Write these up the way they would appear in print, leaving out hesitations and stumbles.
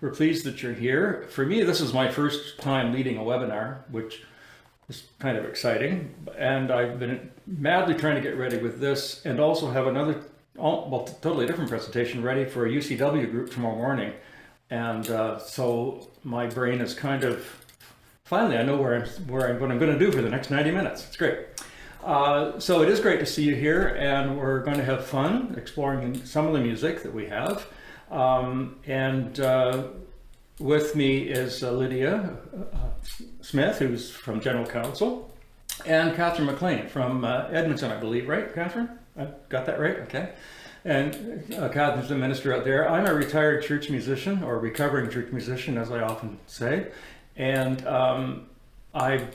We're pleased that you're here. For me, this is my first time leading a webinar, which is kind of exciting. And I've been madly trying to get ready with this and also have another, totally different presentation ready for a UCW group tomorrow morning. And so my brain is kind of, finally I know what I'm going to do for the next 90 minutes. It's great. So it is great to see you here, and we're going to have fun exploring some of the music that we have. With me is Lydia Smith, who's from General Counsel, and Catherine McLean from Edmonton, I believe, right, Catherine? I got that right? Okay. And Catherine's the minister out there. I'm a retired church musician, or recovering church musician, as I often say. And I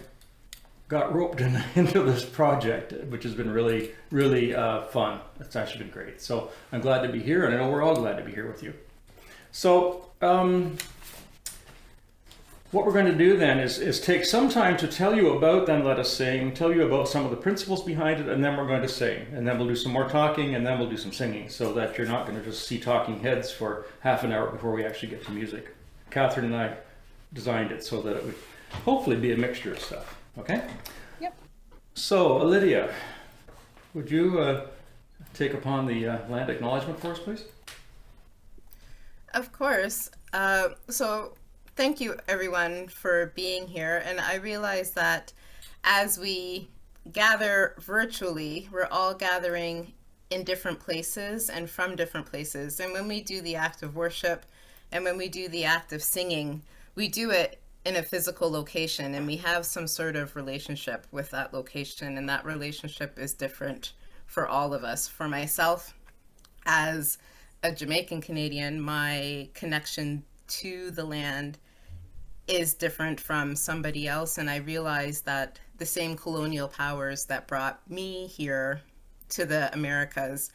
got roped into this project, which has been really, really fun. It's actually been great. So I'm glad to be here, and I know we're all glad to be here with you. So what we're going to do then is take some time to tell you about Then Let Us Sing, tell you about some of the principles behind it, and then we're going to sing. And then we'll do some more talking, and then we'll do some singing, so that you're not going to just see talking heads for half an hour before we actually get to music. Catherine and I designed it so that it would hopefully be a mixture of stuff. Okay? Yep. So, Lydia, would you take upon the land acknowledgement for us, please? Of course. So thank you everyone for being here. And I realize that as we gather virtually, we're all gathering in different places and from different places. And when we do the act of worship and when we do the act of singing, we do it in a physical location, and we have some sort of relationship with that location, and that relationship is different for all of us. For myself, as a Jamaican Canadian, my connection to the land is different from somebody else, and I realize that the same colonial powers that brought me here to the Americas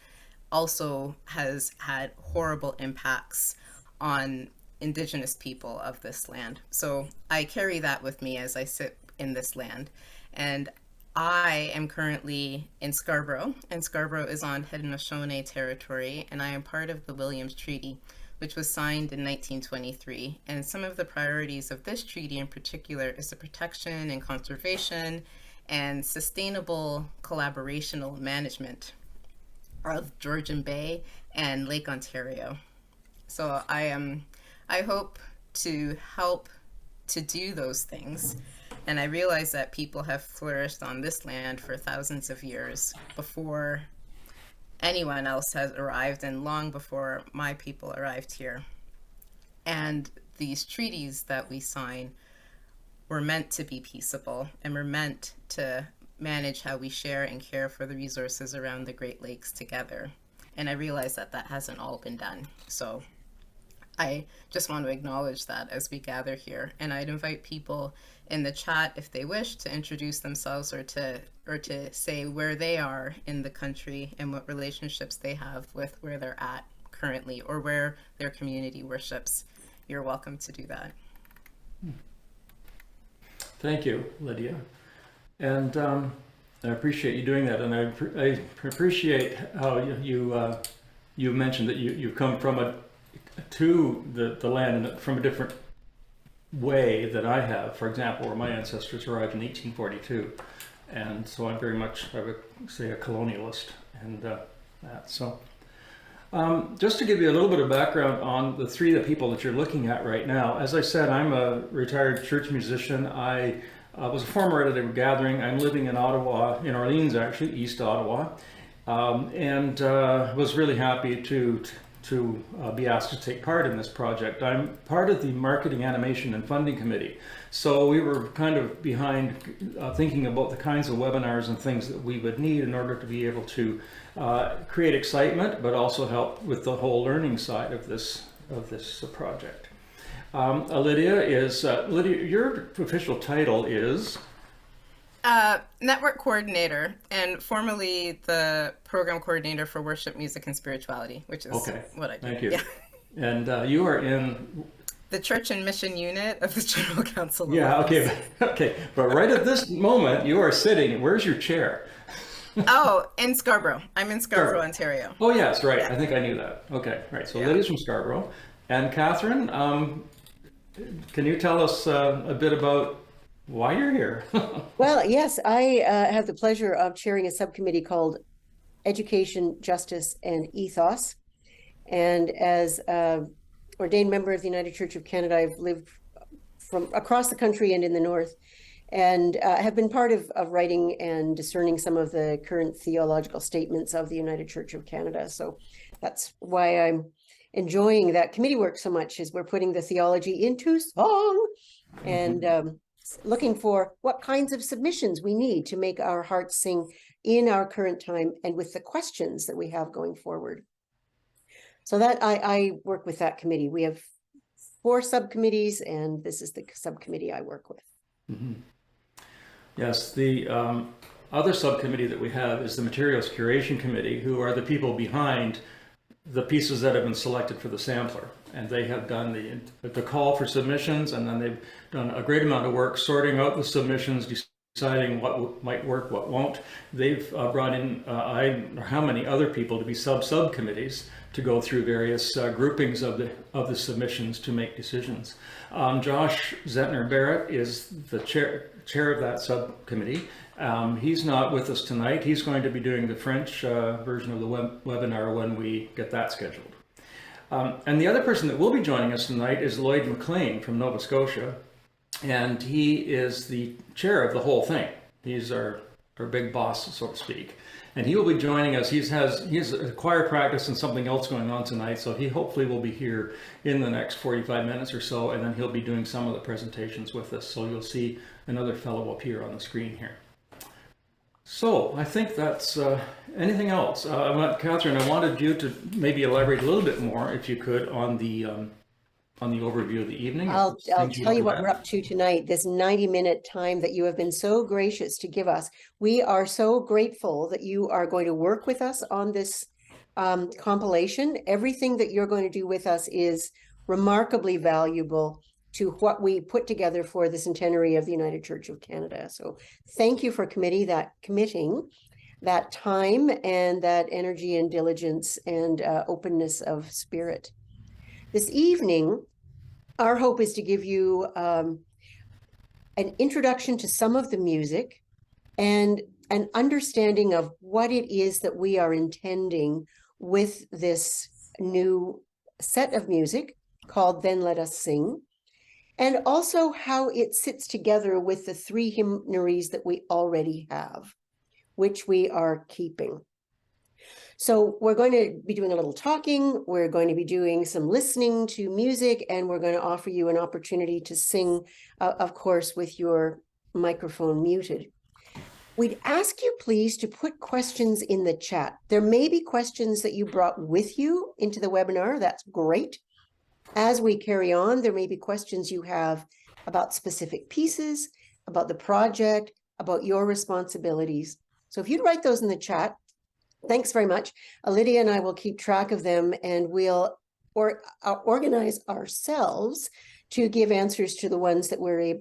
also has had horrible impacts on Indigenous people of this land. So I carry that with me as I sit in this land. And I am currently in Scarborough, and Scarborough is on Haudenosaunee territory, and I am part of the Williams Treaty, which was signed in 1923. And some of the priorities of this treaty in particular is the protection and conservation and sustainable collaborational management of Georgian Bay and Lake Ontario. So I hope to help to do those things. And I realize that people have flourished on this land for thousands of years before anyone else has arrived, and long before my people arrived here. And these treaties that we sign were meant to be peaceable, and were meant to manage how we share and care for the resources around the Great Lakes together. And I realize that that hasn't all been done. So I just want to acknowledge that as we gather here. And I'd invite people in the chat, if they wish, to introduce themselves or to say where they are in the country and what relationships they have with where they're at currently, or where their community worships. You're welcome to do that. Thank you, Lydia. And I appreciate you doing that. And I appreciate how you mentioned that you come from to the land from a different way that I have. For example, where my ancestors arrived in 1842, and so I'm very much, I would say, a colonialist, and that. So, just to give you a little bit of background on the three of the people that you're looking at right now. As I said, I'm a retired church musician. I was a former editor of Gathering. I'm living in Ottawa, in Orleans, actually, East Ottawa, and was really happy to be asked to take part in this project. I'm part of the Marketing, Animation, and Funding Committee. So we were kind of behind thinking about the kinds of webinars and things that we would need in order to be able to create excitement, but also help with the whole learning side of this project. Lydia, your official title is? Network coordinator, and formerly the program coordinator for worship, music, and spirituality, which is what I do. Thank you. Yeah. And you are in the Church and Mission Unit of the General Council. Yeah. Okay. But right at this moment, you are sitting. Where's your chair? Oh, in Scarborough. I'm in Scarborough, Ontario. Oh, yes, right. Yeah. I think I knew that. Okay, right. So Yeah. Lydia's from Scarborough. And Catherine, can you tell us a bit about why you're here? Well, yes, I have the pleasure of chairing a subcommittee called Education, Justice, and Ethos. And as an ordained member of the United Church of Canada, I've lived from across the country and in the north, and have been part of writing and discerning some of the current theological statements of the United Church of Canada. So that's why I'm enjoying that committee work so much, is we're putting the theology into song and looking for what kinds of submissions we need to make our hearts sing in our current time and with the questions that we have going forward. So that I work with that committee. We have 4 subcommittees, and this is the subcommittee I work with. Mm-hmm. Yes, the other subcommittee that we have is the Materials Curation Committee, who are the people behind the pieces that have been selected for the sampler. And they have done the call for submissions, and then they've done a great amount of work sorting out the submissions, deciding what might work, what won't. They've brought in how many other people to be subcommittees to go through various groupings of the submissions to make decisions. Josh Zettner-Barrett is the chair of that subcommittee. He's not with us tonight. He's going to be doing the French version of the webinar when we get that scheduled. And the other person that will be joining us tonight is Lloyd McLean from Nova Scotia, and he is the chair of the whole thing. He's our big boss, so to speak. And he will be joining us. He has a choir practice and something else going on tonight, so he hopefully will be here in the next 45 minutes or so, and then he'll be doing some of the presentations with us. So you'll see another fellow up here on the screen here. So I think that's anything else. Catherine, I wanted you to maybe elaborate a little bit more, if you could, on the overview of the evening. I'll tell you what we're up to tonight, this 90-minute time that you have been so gracious to give us. We are so grateful that you are going to work with us on this compilation. Everything that you're going to do with us is remarkably valuable to what we put together for the centenary of the United Church of Canada. So thank you for committing that time and that energy and diligence and openness of spirit. This evening, our hope is to give you an introduction to some of the music and an understanding of what it is that we are intending with this new set of music called Then Let Us Sing, and also how it sits together with the 3 hymnaries that we already have, which we are keeping. So we're going to be doing a little talking, we're going to be doing some listening to music, and we're going to offer you an opportunity to sing, of course, with your microphone muted. We'd ask you please to put questions in the chat. There may be questions that you brought with you into the webinar. That's great. As we carry on, there may be questions you have about specific pieces, about the project, about your responsibilities. So if you'd write those in the chat, thanks very much. Lydia and I will keep track of them, and we'll organize ourselves to give answers to the ones that we're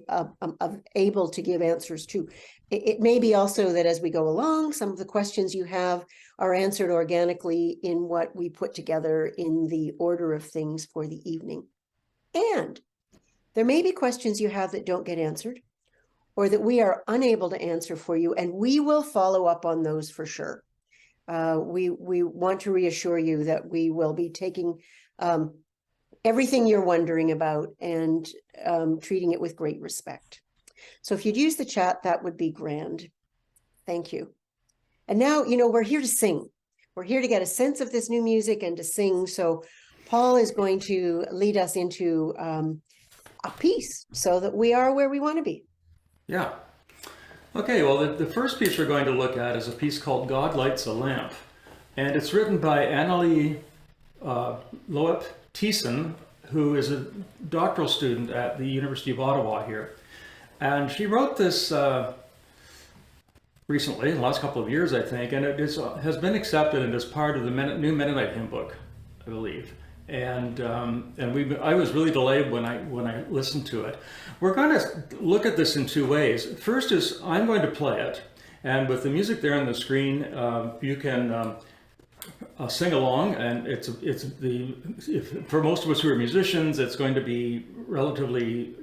able to give answers to. It may be also that as we go along, some of the questions you have are answered organically in what we put together in the order of things for the evening. And there may be questions you have that don't get answered, or that we are unable to answer for you, and we will follow up on those for sure. We want to reassure you that we will be taking everything you're wondering about and treating it with great respect. So if you'd use the chat, that would be grand. Thank you. And now, we're here to sing. We're here to get a sense of this new music and to sing. So Paul is going to lead us into a piece so that we are where we want to be. Yeah. Okay, well, the first piece we're going to look at is a piece called God Lights a Lamp. And it's written by Annalie Loep Thiessen, who is a doctoral student at the University of Ottawa here. And she wrote this recently, in the last couple of years, I think, and it has been accepted and is part of the new Mennonite hymn book, I believe. And I was really delighted when I listened to it. We're going to look at this in 2 ways. First is I'm going to play it, and with the music there on the screen, you can sing along, and for most of us who are musicians, it's going to be relatively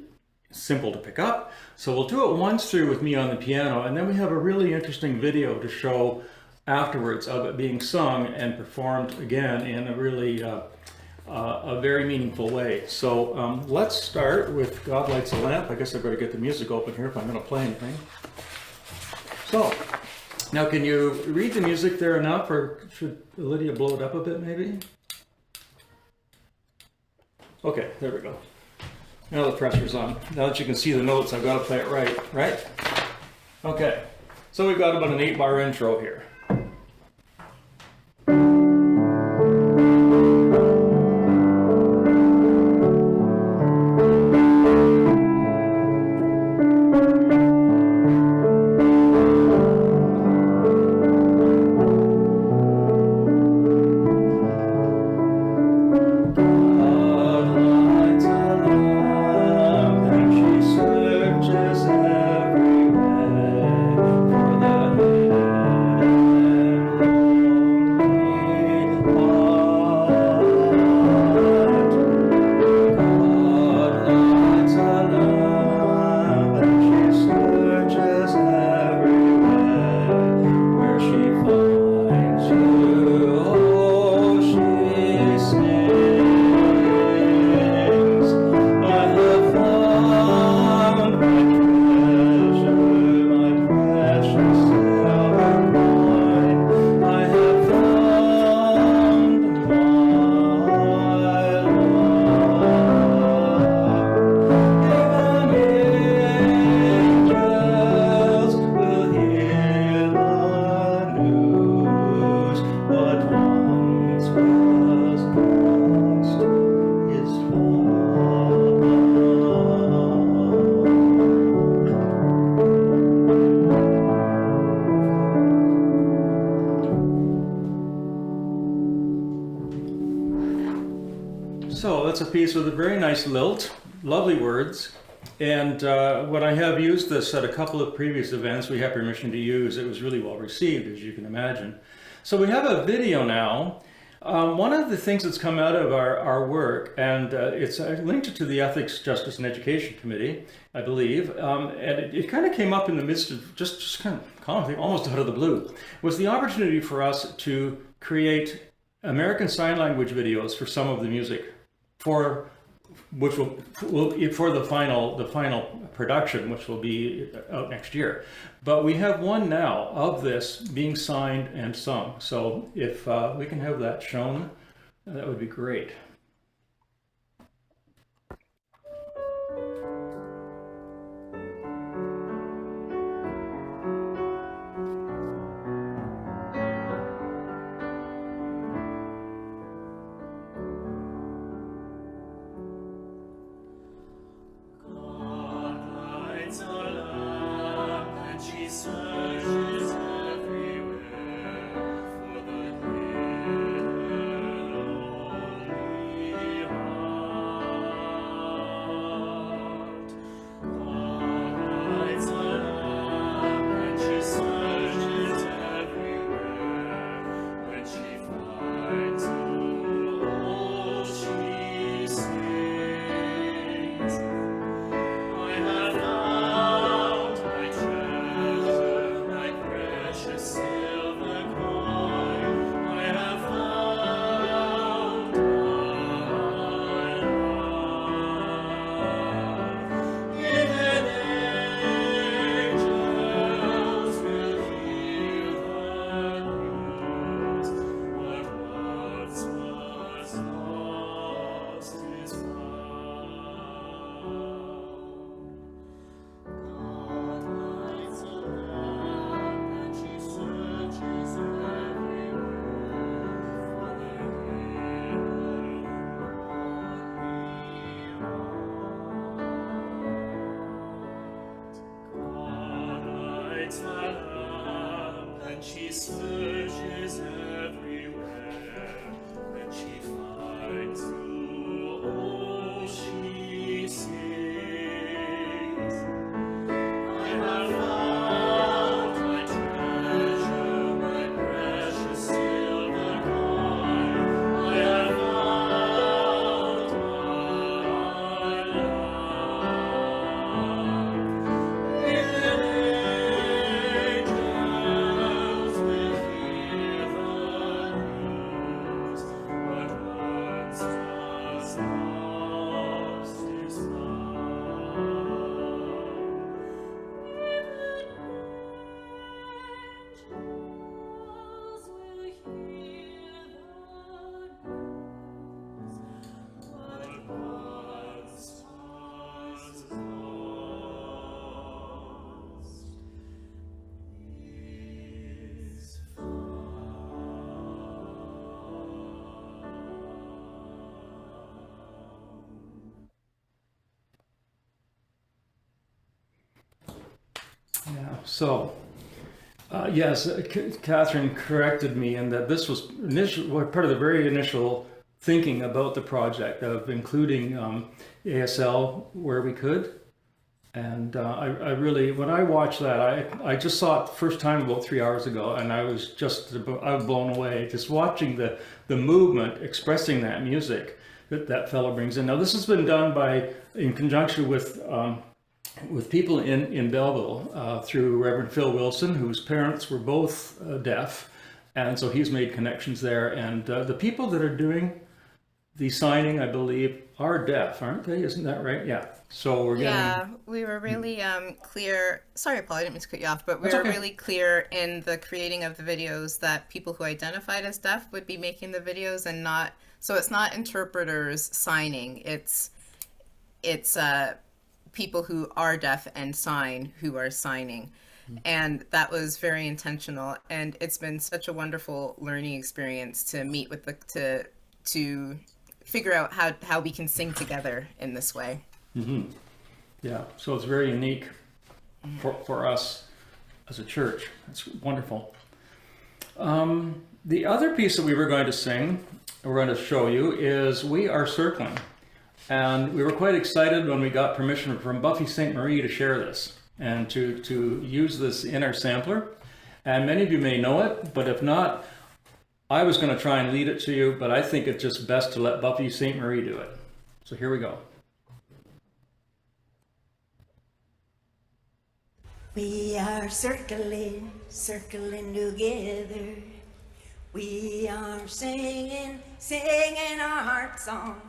simple to pick up. So we'll do it once through with me on the piano, and then we have a really interesting video to show afterwards of it being sung and performed again in a really a very meaningful way. So let's start with God Lights a Lamp. I guess I better get the music open here if I'm going to play anything. So now, can you read the music there enough, or should Lydia blow it up a bit maybe? Okay, there we go. Now the pressure's on. Now that you can see the notes, I've got to play it right? Okay, so we've got about an 8-bar intro here. So that's a piece with a very nice lilt, lovely words. And when I have used this at a couple of previous events we have permission to use, it was really well received, as you can imagine. So we have a video now. One of the things that's come out of our work, and it's linked to the Ethics, Justice, and Education Committee, I believe, and it kind of came up in the midst of just kind of almost out of the blue, was the opportunity for us to create American Sign Language videos for some of the music, for the final production, which will be out next year. But we have one now of this being signed and sung. So if we can have that shown, that would be great. Yeah. So, yes, Catherine corrected me in that this was part of the very initial thinking about the project of including ASL where we could. And I really, when I watched that, I just saw it the first time about 3 hours ago, and I was blown away just watching the movement, expressing that music that fellow brings in. Now, this has been done in conjunction with people in Belleville through Reverend Phil Wilson, whose parents were both deaf, and so he's made connections there. And the people that are doing the signing, I believe, are deaf, aren't they? Isn't that right? Yeah. So we're getting. Yeah, we were really clear. Sorry, Paul, I didn't mean to cut you off, but we That's were okay. really clear in the creating of the videos that people who identified as deaf would be making the videos and not. So it's not interpreters signing. It's people who are deaf and sign who are signing. And that was very intentional. And it's been such a wonderful learning experience to meet with to figure out how we can sing together in this way. Mm-hmm. Yeah, so it's very unique for us as a church. It's wonderful. The other piece that we were going to sing, we're going to show you, is We Are Circling. And we were quite excited when we got permission from Buffy St. Marie to share this and to use this in our sampler. And many of you may know it, but if not, I was going to try and lead it to you, but I think it's just best to let Buffy St. Marie do it. So here we go. We are circling, circling together. We are singing, singing our heart song.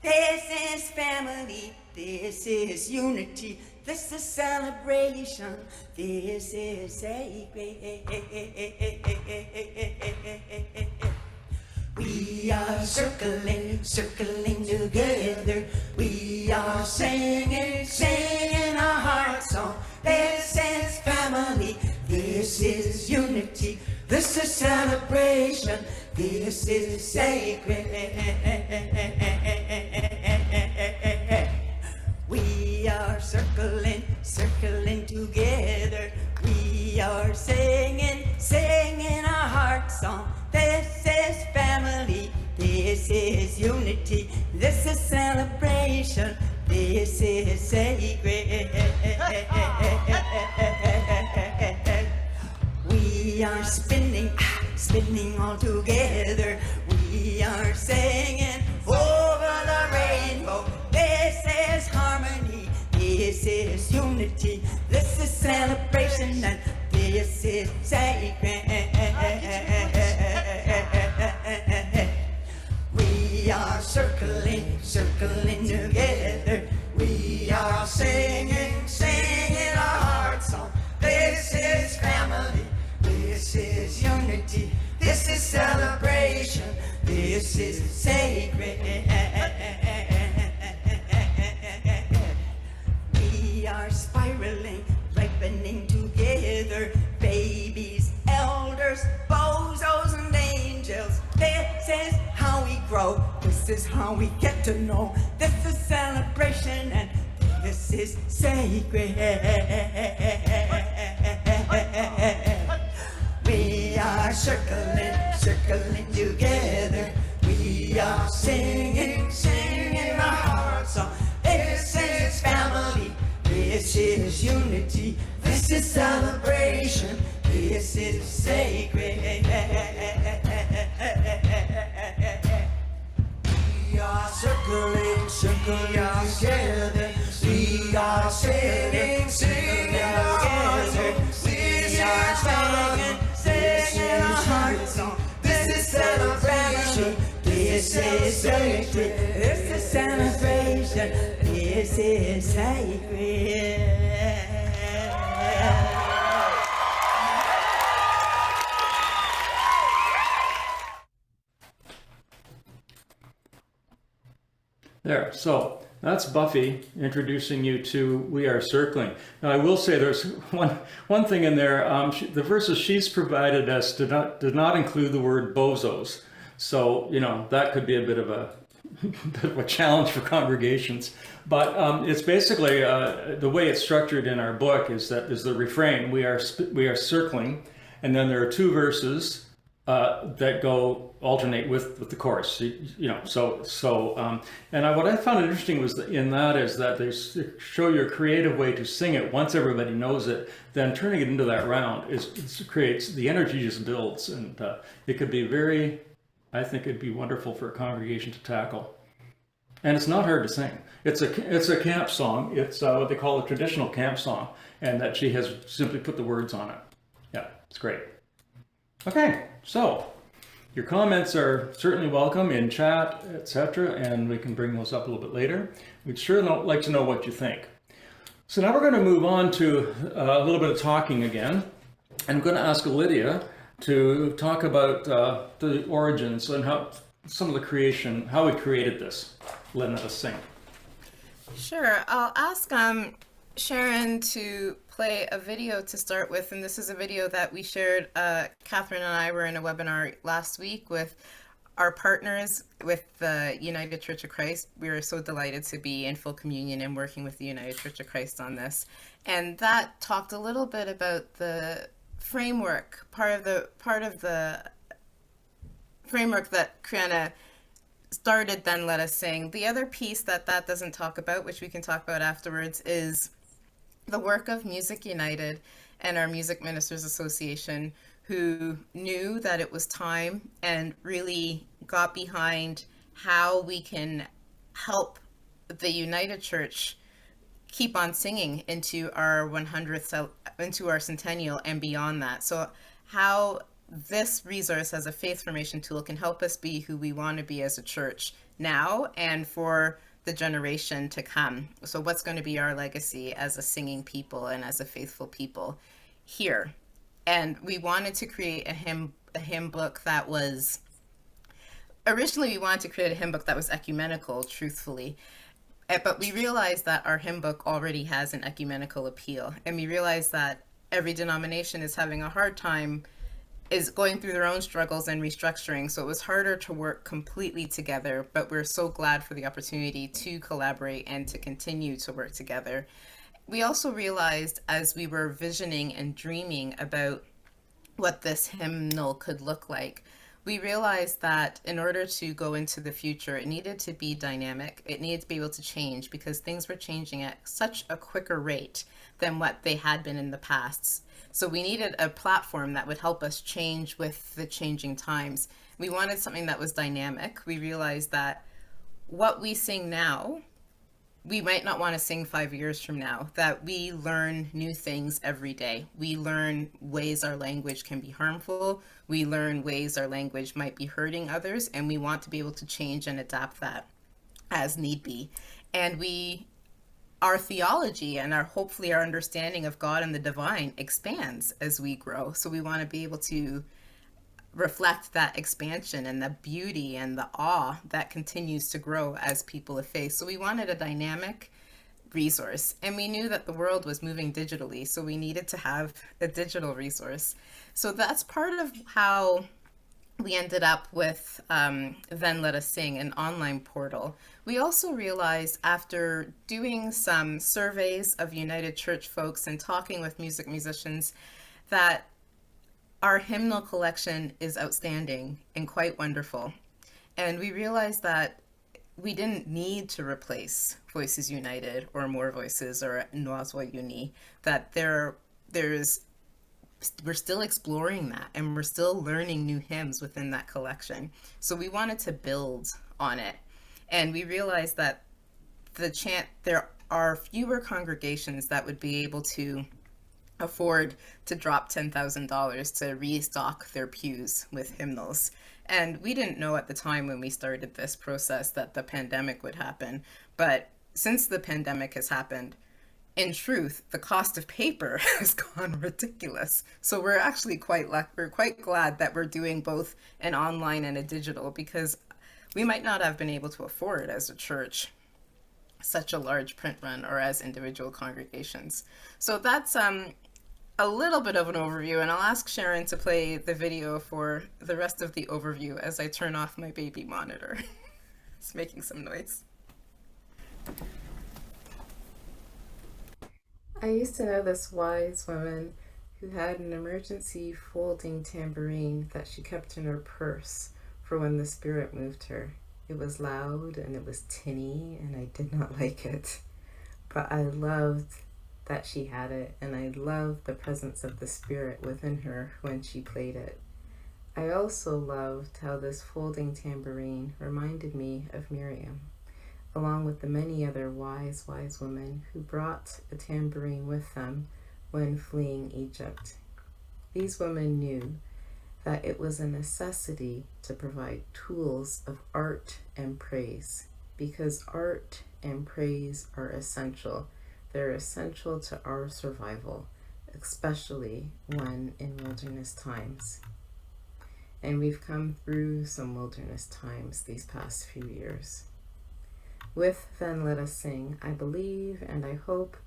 This is family, this is unity, this is celebration, this is sacred. We are circling, circling together. We are singing, singing our heart song. This is family, this is unity, this is celebration, this is sacred. We are circling, circling together. We are singing, singing our heart song. This is family, this is unity, this is celebration, this is sacred. We are spinning, spinning all together. We are singing over the rainbow. This is harmony, this is unity, this is celebration, and this is sacred. We are circling, circling together. We are singing, singing our heart song. This is family, this is unity, this is celebration, this is sacred. We are spiraling, ripening together. Babies, elders, bozos and angels. This is how we grow, this is how we get to know. This is celebration and this is sacred. We are circling, circling together. We are singing, singing our heart song. This is family, this is unity, this is celebration, this is sacred. We are circling, circling together. We are singing, singing our heart song. We are singing, singing our heart song. This is celebration, this is sacred. This is celebration, this is sacred. There, so that's Buffy introducing you to We Are Circling. Now I will say there's one thing in there, the verses she's provided us did not include the word bozos. So, you know, that could be a bit of a bit of a challenge for congregations. But it's basically the way it's structured in our book is that there's the refrain, we are circling, and then there are two verses that go alternate with the chorus. What I found interesting was that they show you a creative way to sing it once everybody knows it. Then turning it into that round creates the energy, just builds, and it could be very. I think it'd be wonderful for a congregation to tackle. And it's not hard to sing. It's a camp song. It's what they call a traditional camp song, and that she has simply put the words on it. Yeah, it's great. Okay, so your comments are certainly welcome in chat, etc., and we can bring those up a little bit later. We'd sure like to know what you think. So now we're going to move on to a little bit of talking again. I'm going to ask Lydia to talk about the origins and how some of the creation, how we created this. Let us sing. Sure. I'll ask Sharon to play a video to start with, and this is a video that we shared. Catherine and I were in a webinar last week with our partners with the United Church of Christ. We were so delighted to be in full communion and working with the United Church of Christ on this, and that talked a little bit about the framework, part of the framework that Kriana started. Then Let Us Sing. The other piece that doesn't talk about, which we can talk about afterwards, is the work of Music United and our Music Ministers Association, who knew that it was time and really got behind how we can help the United Church keep on singing into our 100th, into our centennial and beyond that. So how this resource as a faith formation tool can help us be who we want to be as a church now and for the generation to come. So what's going to be our legacy as a singing people and as a faithful people here? And we wanted to create a hymn book that was, originally we wanted to create a hymn book that was ecumenical, truthfully. But we realized that our hymn book already has an ecumenical appeal. And we realized that every denomination is having a hard time, is going through their own struggles and restructuring. So it was harder to work completely together, but we're so glad for the opportunity to collaborate and to continue to work together. We also realized as we were visioning and dreaming about what this hymnal could look like, we realized that in order to go into the future, it needed to be dynamic. It needed to be able to change because things were changing at such a quicker rate than what they had been in the past. So we needed a platform that would help us change with the changing times. We wanted something that was dynamic. We realized that what we sing now, we might not want to sing 5 years from now, that we learn new things every day. We learn ways our language can be harmful. We learn ways our language might be hurting others, and we want to be able to change and adapt that as need be. And our theology and hopefully our understanding of God and the divine expands as we grow. So we want to be able to reflect that expansion and the beauty and the awe that continues to grow as people of faith. So we wanted a dynamic resource, and we knew that the world was moving digitally, so we needed to have a digital resource. So that's part of how we ended up with Then Let Us Sing, an online portal. We also realized after doing some surveys of United Church folks and talking with musicians that our hymnal collection is outstanding and quite wonderful. And we realized that we didn't need to replace Voices United or More Voices or Nos Voix Unis, that we're still exploring that and we're still learning new hymns within that collection. So we wanted to build on it. And we realized that there are fewer congregations that would be able to afford to drop $10,000 to restock their pews with hymnals. And we didn't know at the time when we started this process that the pandemic would happen. But since the pandemic has happened, in truth, the cost of paper has gone ridiculous. So we're actually quite glad that we're doing both an online and a digital, because we might not have been able to afford as a church such a large print run or as individual congregations. So that's a little bit of an overview, and I'll ask Sharon to play the video for the rest of the overview as I turn off my baby monitor. It's making some noise. I used to know this wise woman who had an emergency folding tambourine that she kept in her purse for when the spirit moved her. It was loud and it was tinny and I did not like it, but I loved that she had it, and I loved the presence of the spirit within her when she played it. I also loved how this folding tambourine reminded me of Miriam, along with the many other wise women who brought a tambourine with them when fleeing Egypt. These women knew that it was a necessity to provide tools of art and praise, because art and praise are essential. They're essential to our survival, especially when in wilderness times. And we've come through some wilderness times these past few years. With Then Let Us Sing, I believe and I hope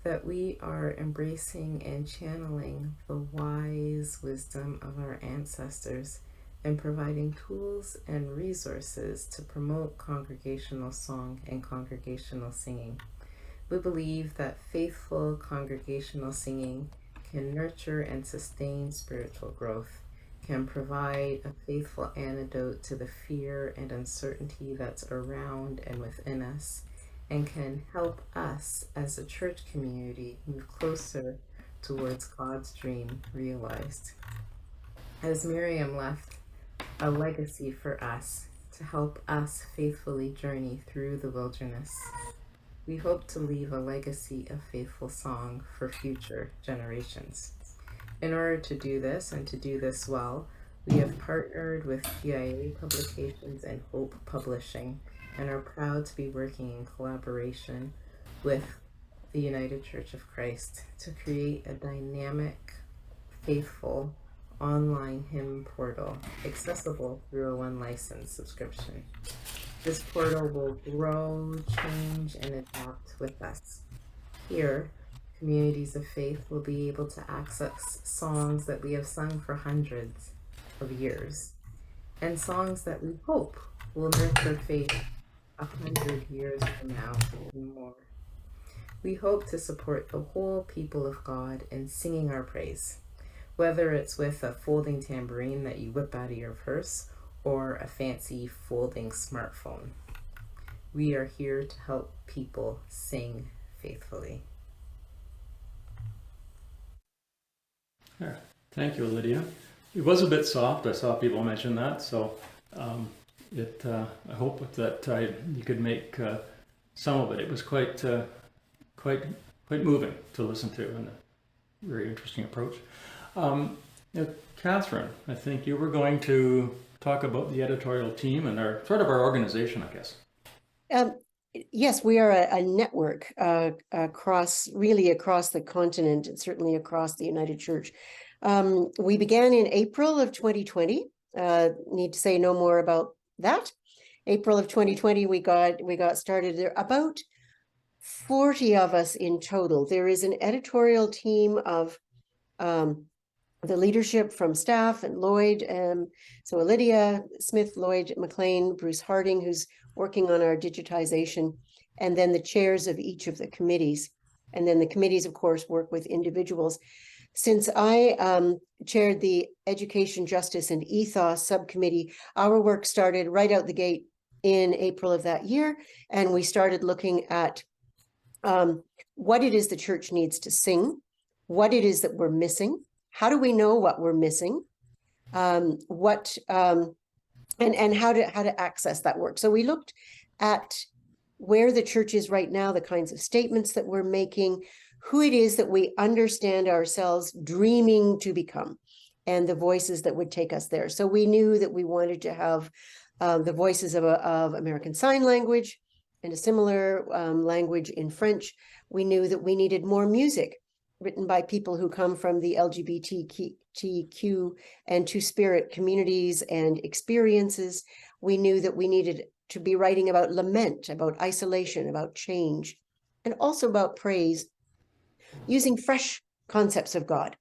that we are embracing and channeling the wise wisdom of our ancestors and providing tools and resources to promote congregational song and congregational singing. We believe that faithful congregational singing can nurture and sustain spiritual growth, can provide a faithful antidote to the fear and uncertainty that's around and within us, and can help us as a church community move closer towards God's dream realized. As Miriam left a legacy for us to help us faithfully journey through the wilderness, we hope to leave a legacy of faithful song for future generations. In order to do this, and to do this well, we have partnered with PIA Publications and Hope Publishing, and are proud to be working in collaboration with the United Church of Christ to create a dynamic, faithful, online hymn portal accessible through a one-license subscription. This portal will grow, change, and adapt with us. Here, communities of faith will be able to access songs that we have sung for hundreds of years, and songs that we hope will nurture faith 100 years from now and more. We hope to support the whole people of God in singing our praise, whether it's with a folding tambourine that you whip out of your purse or a fancy folding smartphone. We are here to help people sing faithfully. Yeah, thank you, Lydia. It was a bit soft. I saw people mention that, so I hope that you could make some of it. It was quite moving to listen to, and a very interesting approach. Catherine, I think you were going to talk about the editorial team and our our organization, I guess. Yes, we are a network across the continent, and certainly across the United Church. We began in April of 2020. Need to say no more about that. April of 2020, we got started. There are about 40 of us in total. There is an editorial team of the leadership from staff and Lloyd, so Lydia Smith, Lloyd McLean, Bruce Harding, who's working on our digitization, and then the chairs of each of the committees. And then the committees, of course, work with individuals. Since I chaired the Education, Justice, and Ethos subcommittee, our work started right out the gate in April of that year, and we started looking at what it is the church needs to sing, what it is that we're missing, how do we know what we're missing, and how to access that work. So we looked at where the church is right now, the kinds of statements that we're making, who it is that we understand ourselves dreaming to become, and the voices that would take us there. So we knew that we wanted to have the voices of American Sign Language and a similar language in French. We knew that we needed more music written by people who come from the LGBTQ and Two-Spirit communities and experiences. We knew that we needed to be writing about lament, about isolation, about change, and also about praise, using fresh concepts of God.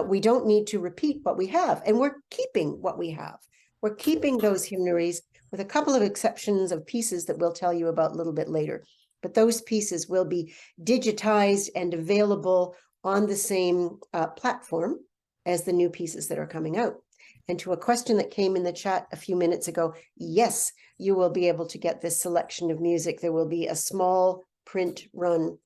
We don't need to repeat what we have, and we're keeping what we have. We're keeping those hymnaries. with a couple of exceptions of pieces that we'll tell you about a little bit later. But those pieces will be digitized and available on the same platform as the new pieces that are coming out. And to a question that came in the chat a few minutes ago, yes, you will be able to get this selection of music. There will be a small print run,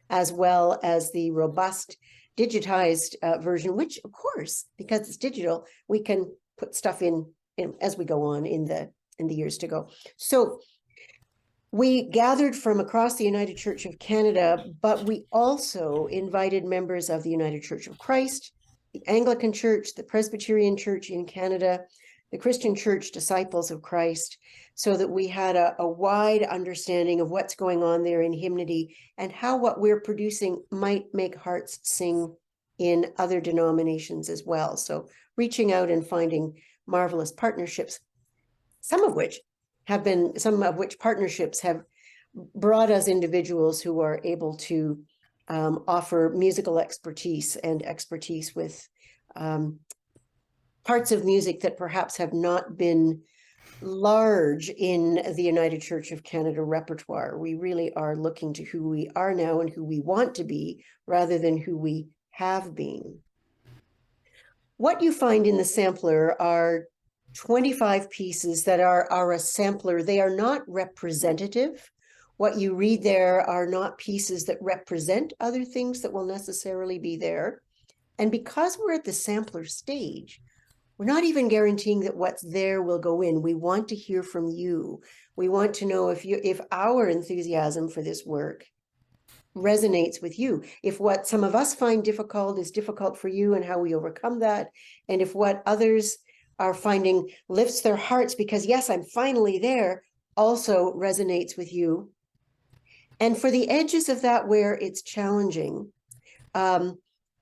as well as the robust digitized version, which of course, because it's digital, we can put stuff in as we go on in the years to go. So we gathered from across the United Church of Canada, but we also invited members of the United Church of Christ, the Anglican Church, the Presbyterian Church in Canada, the Christian Church Disciples of Christ, so that we had a wide understanding of what's going on there in hymnody and how what we're producing might make hearts sing in other denominations as well. So reaching out and finding marvelous partnerships, some of which partnerships have brought us individuals who are able to offer musical expertise and expertise with parts of music that perhaps have not been large in the United Church of Canada repertoire. We really are looking to who we are now and who we want to be rather than who we have been. What you find in the sampler are 25 pieces that are a sampler. They are not representative. What you read there are not pieces that represent other things that will necessarily be there. And because we're at the sampler stage, we're not even guaranteeing that what's there will go in. We want to hear from you. We want to know if our enthusiasm for this work resonates with you. If what some of us find difficult is difficult for you and how we overcome that. And if what others are finding lifts their hearts because, yes, I'm finally there, also resonates with you. And for the edges of that where it's challenging,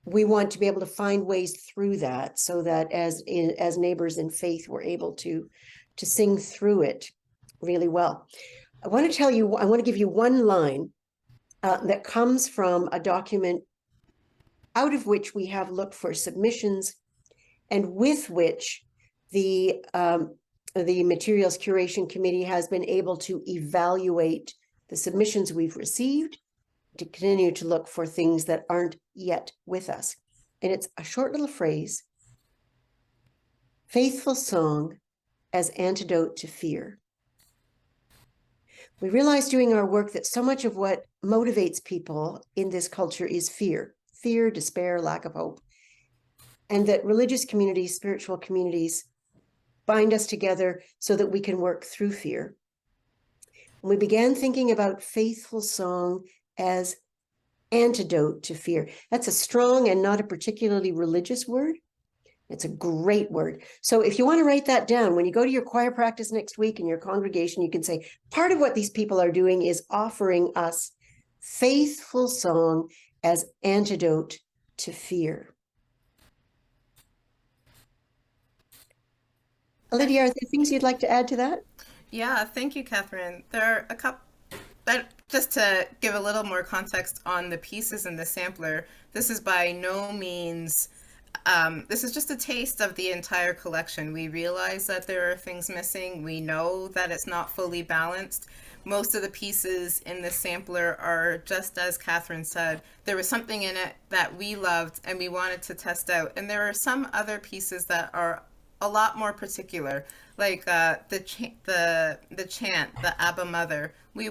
we want to be able to find ways through that so that as neighbors in faith, we're able to sing through it really well. I want to give you one line that comes from a document out of which we have looked for submissions and with which the Materials Curation Committee has been able to evaluate the submissions we've received, to continue to look for things that aren't yet with us. And it's a short little phrase: faithful song as antidote to fear. We realized doing our work that so much of what motivates people in this culture is fear, despair, lack of hope. And that religious communities, spiritual communities bind us together so that we can work through fear. And we began thinking about faithful song as antidote to fear. That's a strong and not a particularly religious word. It's a great word. So if you want to write that down, when you go to your choir practice next week in your congregation, you can say, part of what these people are doing is offering us faithful song as antidote to fear. Lydia, are there things you'd like to add to that? Yeah, thank you, Catherine. There are a couple, just to give a little more context on the pieces in the sampler, this is by no means, this is just a taste of the entire collection. We realize that there are things missing. We know that it's not fully balanced. Most of the pieces in the sampler are just as Catherine said. There was something in it that we loved and we wanted to test out. And there are some other pieces that are a lot more particular, like the chant, the Abba Mother. We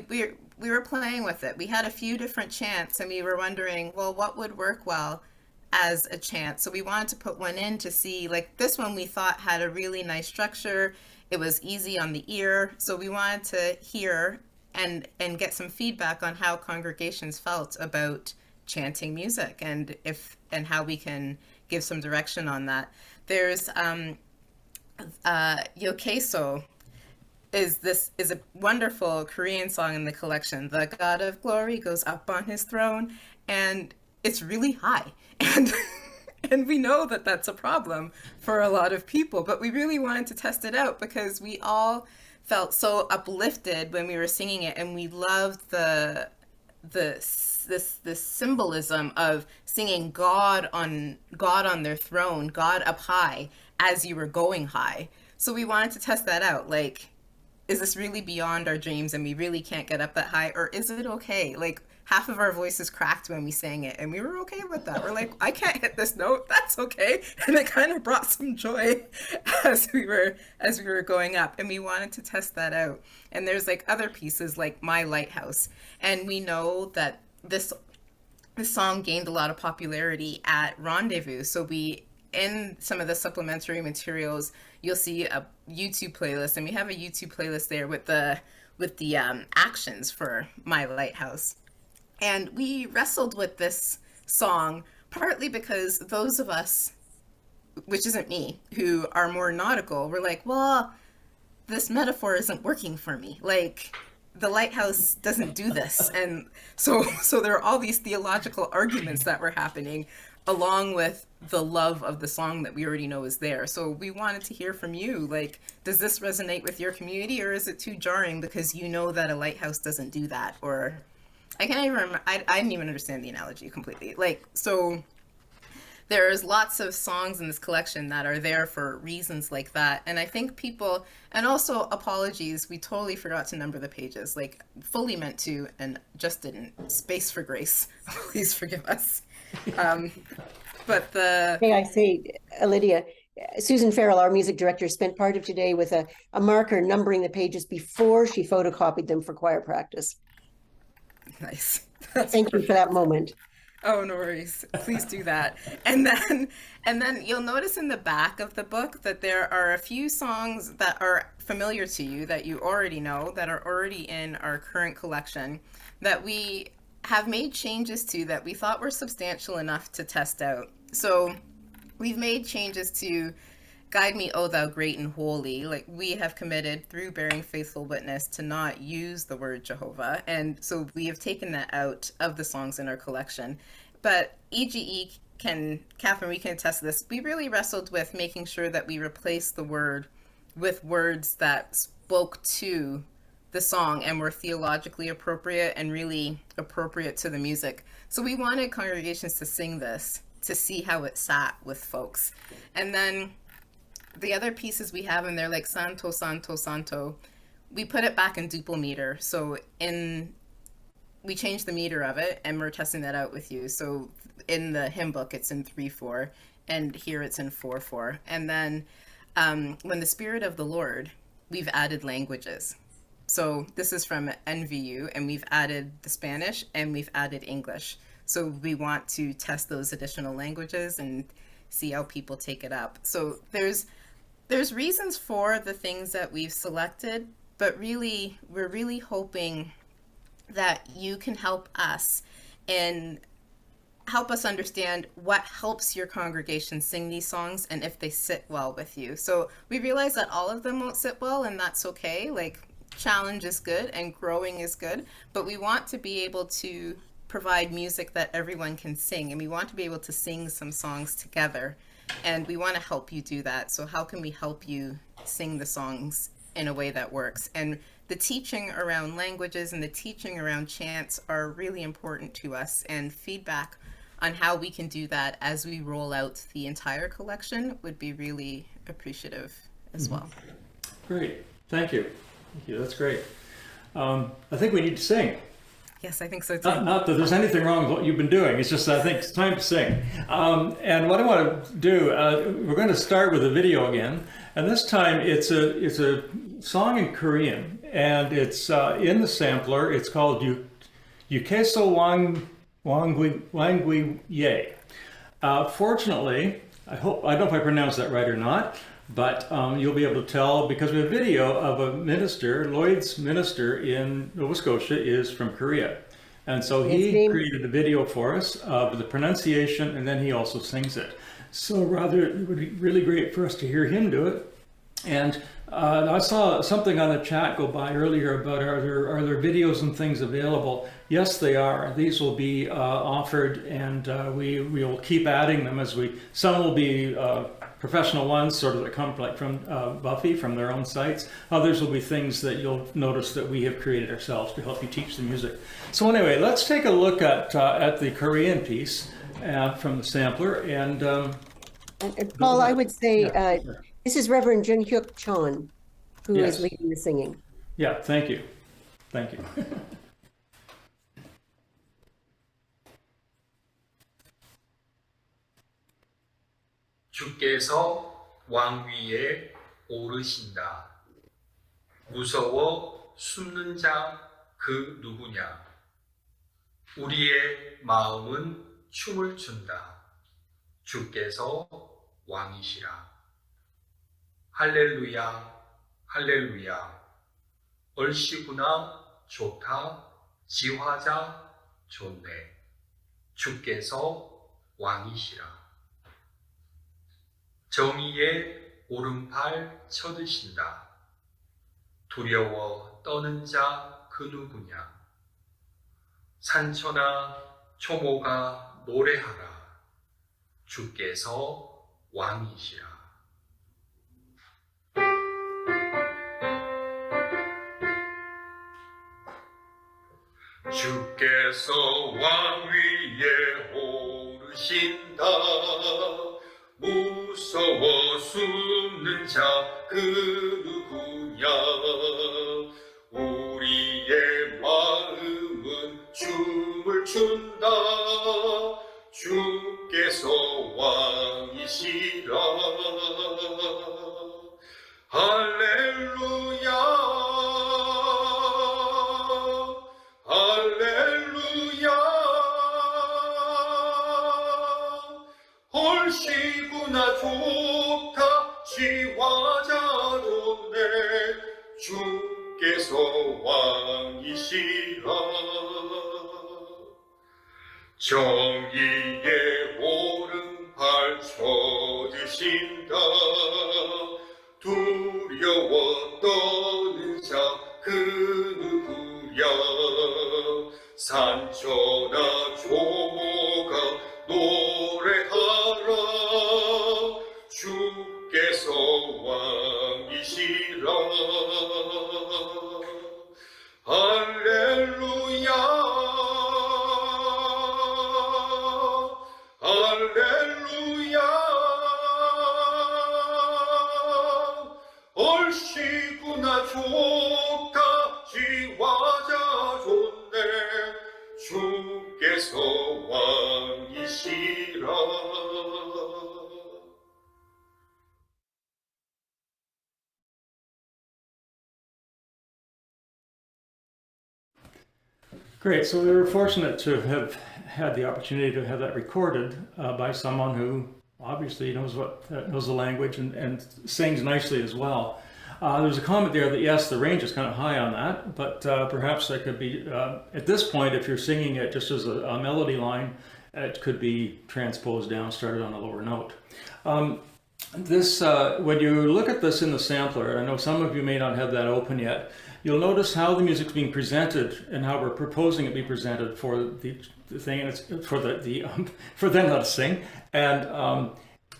were playing with it. We had a few different chants, and we were wondering, well, what would work well as a chant? So we wanted to put one in to see, like this one we thought had a really nice structure. It was easy on the ear, so we wanted to hear and get some feedback on how congregations felt about chanting music and how we can give some direction on that. There's Yokeso is a wonderful Korean song in the collection. The God of Glory goes up on his throne, and it's really high, and we know that that's a problem for a lot of people, but we really wanted to test it out because we all felt so uplifted when we were singing it, and we loved this symbolism of singing God on their throne, God up high, as you were going high. So we wanted to test that out. Like, is this really beyond our dreams and we really can't get up that high, or is it okay? Like, half of our voices cracked when we sang it, and we were okay with that. We're like, I can't hit this note, that's okay. And it kind of brought some joy as we were going up, and we wanted to test that out. And there's like other pieces like My Lighthouse, and we know that this song gained a lot of popularity at Rendezvous. So in some of the supplementary materials, you'll see a YouTube playlist, and we have a YouTube playlist there with the actions for My Lighthouse. And we wrestled with this song partly because those of us, which isn't me, who are more nautical, we're like, well, this metaphor isn't working for me. Like, the lighthouse doesn't do this. And so there are all these theological arguments that were happening along with the love of the song that we already know is there. So we wanted to hear from you. Like, does this resonate with your community, or is it too jarring because you know that a lighthouse doesn't do that? Or I can't even remember. I didn't even understand the analogy completely. Like, so there's lots of songs in this collection that are there for reasons like that. And I think people, and also apologies, we totally forgot to number the pages, like fully meant to and just didn't. Space for grace. Please forgive us. But May I say, Lydia, Susan Farrell, our music director, spent part of today with a marker numbering the pages before she photocopied them for choir practice. Nice. Thank you for that moment. Oh, no worries. Please do that. And then you'll notice in the back of the book that there are a few songs that are familiar to you, that you already know, that are already in our current collection, that we have made changes to that we thought were substantial enough to test out. So we've made changes to Guide Me, O Thou Great and Holy. Like, we have committed through bearing faithful witness to not use the word Jehovah. And so we have taken that out of the songs in our collection. But EGE Catherine, we can attest to this. We really wrestled with making sure that we replace the word with words that spoke to the song and were theologically appropriate and really appropriate to the music. So we wanted congregations to sing this to see how it sat with folks. And then the other pieces we have in there, like Santo, Santo, Santo, we put it back in duple meter. So we changed the meter of it, and we're testing that out with you. So in the hymn book, it's in 3/4, and here it's in 4/4. And then when the Spirit of the Lord, we've added languages. So this is from NVU, and we've added the Spanish and we've added English. So we want to test those additional languages and see how people take it up. So there's reasons for the things that we've selected, but really, we're really hoping that you can help us and help us understand what helps your congregation sing these songs and if they sit well with you. So we realize that all of them won't sit well, and that's okay. Like, challenge is good and growing is good, but we want to be able to provide music that everyone can sing, and we want to be able to sing some songs together, and we want to help you do that. So how can we help you sing the songs in a way that works? And the teaching around languages and the teaching around chants are really important to us, and feedback on how we can do that as we roll out the entire collection would be really appreciative as well. Great, thank you. Thank you, that's great. I think we need to sing. Yes, I think so too. Not that there's anything wrong with what you've been doing. It's just I think it's time to sing. And what I want to do, we're going to start with a video again, and this time it's a song in Korean, and it's in the sampler. It's called Yukeso Wangui Ye. Fortunately, I don't know if I pronounced that right or not, but you'll be able to tell because we have a video of a minister, Lloyd's minister in Nova Scotia is from Korea. And so he created a video for us of the pronunciation, and then he also sings it. So it would be really great for us to hear him do it. And I saw something on the chat go by earlier about are there videos and things available? Yes, they are. These will be offered, and we will keep adding them as some will be professional ones, sort of that come like from Buffy, from their own sites. Others will be things that you'll notice that we have created ourselves to help you teach the music. So anyway, let's take a look at the Korean piece from the sampler. And Paul, I would say this is Reverend Jun Hyuk Chon, who is leading the singing. Yeah, thank you. Thank you. 주께서 왕위에 오르신다. 무서워 숨는 자 그 누구냐? 우리의 마음은 춤을 춘다. 주께서 왕이시라. 할렐루야, 할렐루야. 얼씨구나 좋다, 지화자 좋네. 주께서 왕이시라. 정의의 오른팔 쳐드신다. 두려워 떠는 자 그 누구냐? 산초나 초모가 노래하라. 주께서 왕이시라. 주께서 왕위에 오르신다. 무서워 숨는 자 그 누구냐? 우리의 마음은 춤을 춘다. 주께서 왕이시라. 할렐루야, 할렐루야. 홀씨구나 좋다, 지화자 좋네. 주께서 왕이시라. 정의의 오른팔 쳐드신다. 두려워 떠는 자 그 누구야? 산초나 초모가 노래하라. 주께서 왕이시라. 할렐루야, 할렐루야. 얼씨구나 좋다, 지화자 좋네. 주께서 왕이시라. Great. So we were fortunate to have had the opportunity to have that recorded by someone who obviously knows the language and sings nicely as well. There's a comment there that yes, the range is kind of high on that, but perhaps that could be at this point, if you're singing it just as a melody line, it could be transposed down, started on a lower note. When you look at this in the sampler, I know some of you may not have that open yet, you'll notice how the music's being presented and how we're proposing it be presented for the thing, and it's for them not to sing. And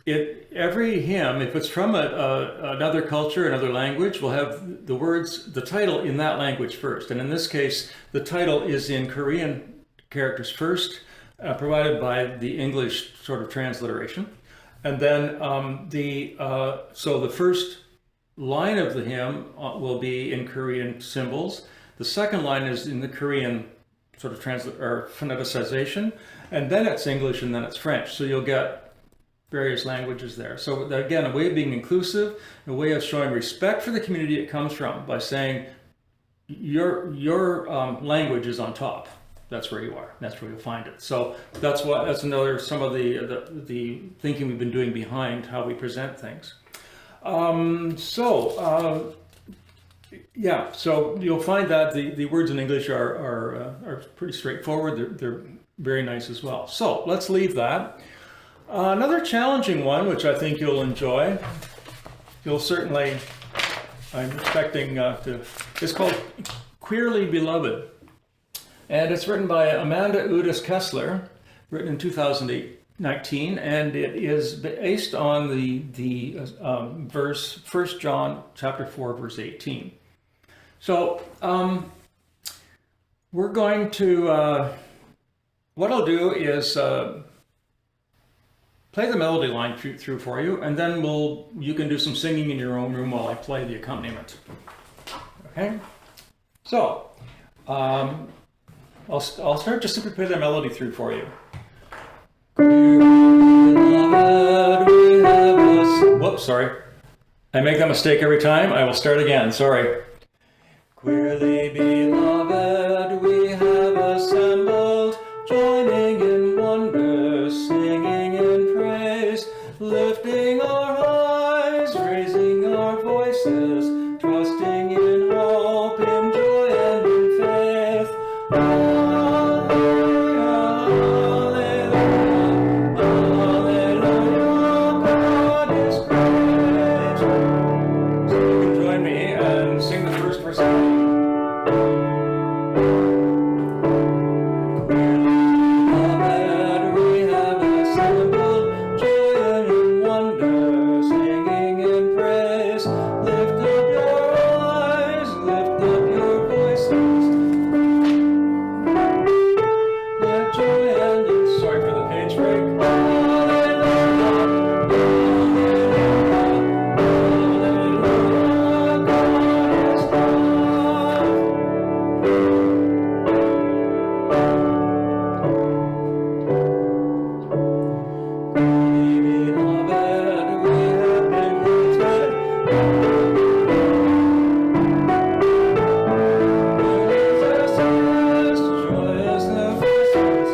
every hymn, if it's from another culture, another language, will have the words, the title in that language first. And in this case, the title is in Korean characters first, provided by the English sort of transliteration. And then so the first line of the hymn will be in Korean symbols. The second line is in the Korean sort of phoneticization, and then it's English, and then it's French. So you'll get various languages there. So again, a way of being inclusive, a way of showing respect for the community it comes from by saying your language is on top. That's where you are. That's where you'll find it. So that's another some of the thinking we've been doing behind how we present things. So you'll find that the words in English are pretty straightforward. They're very nice as well. So let's leave that. Another challenging one, which I think you'll enjoy. You'll certainly, I'm expecting it's called Queerly Beloved. And it's written by Amanda Udis Kessler, written in 2019, and it is based on the verse 1 John chapter 4, verse 18. So we're going to, what I'll do is play the melody line through for you, and then you can do some singing in your own room while I play the accompaniment. Okay? So, I'll start just simply play the melody through for you. Whoops, sorry. I make that mistake every time. I will start again. Sorry. Queerly beloved, we have assembled, joining in wonder, singing in praise, lifting our eyes, raising our voices, trusting in hope, in joy and in faith. Alleluia, alleluia, alleluia, God is great. So you can join me and sing the first verse again. Beloved, we have assembled, joy in wonder, singing in praise. Lift up your eyes, lift up your voices. Let joy and sorry for the page break. Alleluia, alleluia, God is love. Beloved, we have been created. Joyous, joyous the voices.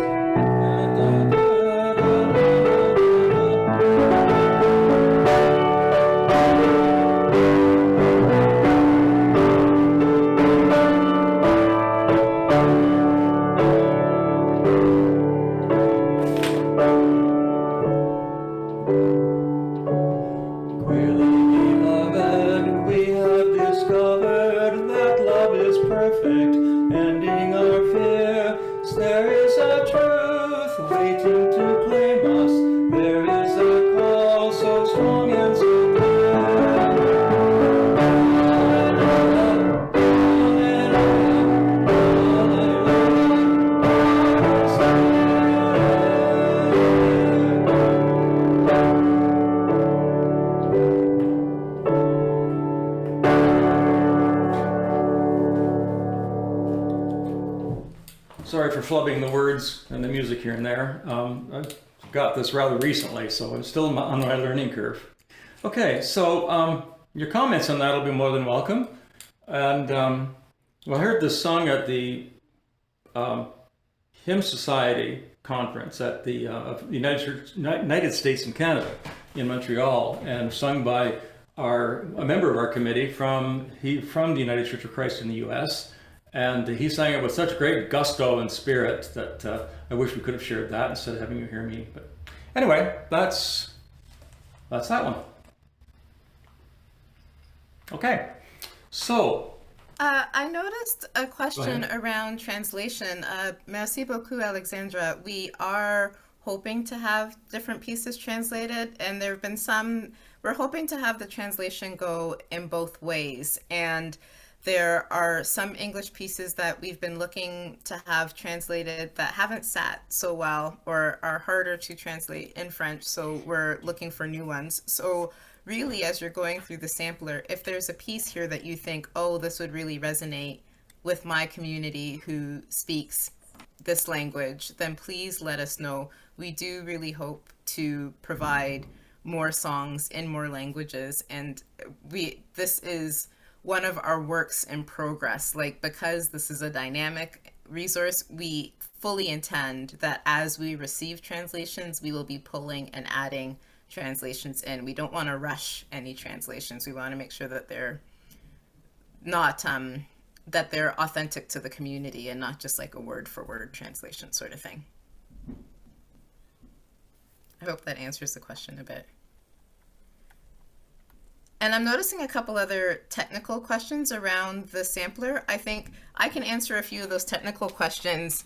Queerly beloved, we have discovered that love is perfect, ending our fear. There is a truth waiting to claim us. There is a call so strong and so clear. Alleluia, alleluia, alleluia, God is there. Sorry for flubbing the words and the music here and there. I got this rather recently, so I'm still on my learning curve. Okay, so your comments on that will be more than welcome. And well, I heard this sung at the Hymn Society conference at the United States and Canada in Montreal, and sung by a member of our committee from the United Church of Christ in the U.S. And he sang it with such great gusto and spirit that I wish we could have shared that instead of having you hear me. But anyway, that's that one. Okay, so. I noticed a question around translation. Merci beaucoup, Alexandra. We are hoping to have different pieces translated, and there have been some. We're hoping to have the translation go in both ways, and there are some English pieces that we've been looking to have translated that haven't sat so well or are harder to translate in French, so we're looking for new ones. So really, as you're going through the sampler, if there's a piece here that you think, oh, this would really resonate with my community who speaks this language, then please let us know. We do really hope to provide more songs in more languages, and this is one of our works in progress. Like, because this is a dynamic resource, we fully intend that as we receive translations, we will be pulling and adding translations in. We don't want to rush any translations. We want to make sure that they're not that they're authentic to the community and not just like a word for word translation sort of thing. I hope that answers the question a bit. And I'm noticing a couple other technical questions around the sampler. I think I can answer a few of those technical questions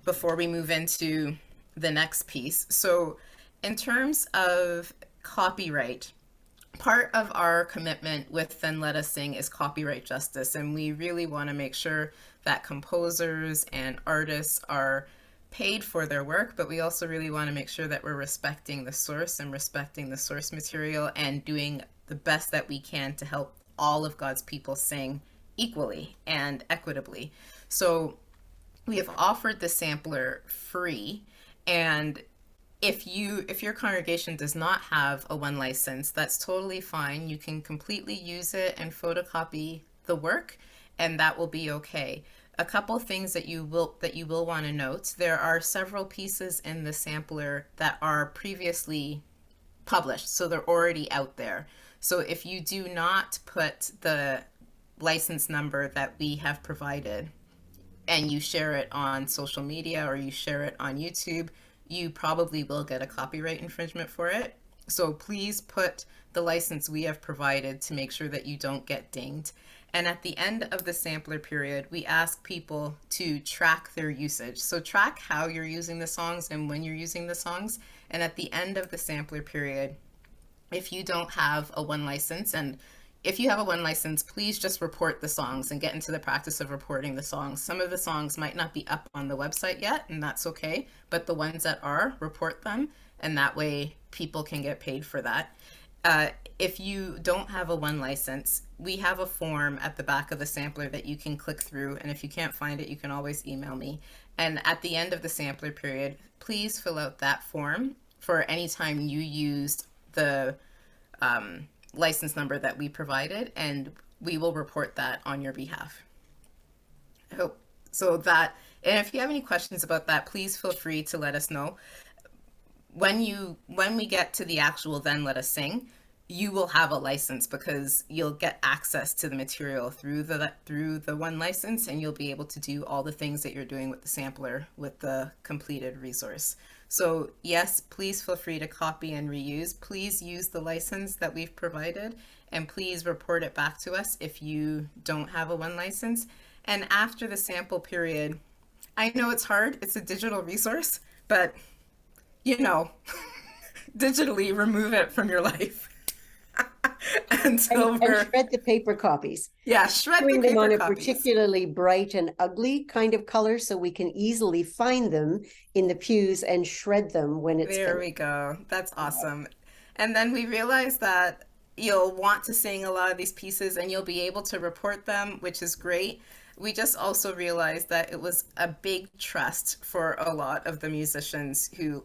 before we move into the next piece. So in terms of copyright, part of our commitment with Then Let Us Sing is copyright justice, and we really want to make sure that composers and artists are paid for their work, but we also really want to make sure that we're respecting the source and respecting the source material and doing the best that we can to help all of God's people sing equally and equitably. So we have offered the sampler free, and if your congregation does not have a one license, that's totally fine. You can completely use it and photocopy the work, and that will be okay. A couple things that you will want to note: there are several pieces in the sampler that are previously published, so they're already out there. So if you do not put the license number that we have provided and you share it on social media or you share it on YouTube, you probably will get a copyright infringement for it. So please put the license we have provided to make sure that you don't get dinged. And at the end of the sampler period, we ask people to track their usage. So track how you're using the songs and when you're using the songs. And at the end of the sampler period, if you don't have a one license, and if you have a one license, please just report the songs and get into the practice of reporting the songs. Some of the songs might not be up on the website yet, and that's okay. But the ones that are, report them. And that way people can get paid for that. If you don't have a one license, we have a form at the back of the sampler that you can click through. And if you can't find it, you can always email me. And at the end of the sampler period, please fill out that form for any time you used the license number that we provided, and we will report that on your behalf. I hope so that, and if you have any questions about that, please feel free to let us know. When we get to the actual Then Let Us Sing, you will have a license because you'll get access to the material through the one license, and you'll be able to do all the things that you're doing with the sampler with the completed resource. So yes, please feel free to copy and reuse. Please use the license that we've provided, and please report it back to us if you don't have a one license. And after the sample period, I know it's hard, it's a digital resource, but digitally remove it from your life. Until and shred the paper copies. Yeah, shred the Bring paper them on a copies. particularly bright and ugly kind of color so we can easily find them in the pews and shred them when it's There we go. That's awesome. And then we realized that you'll want to sing a lot of these pieces and you'll be able to report them, which is great. We just also realized that it was a big trust for a lot of the musicians who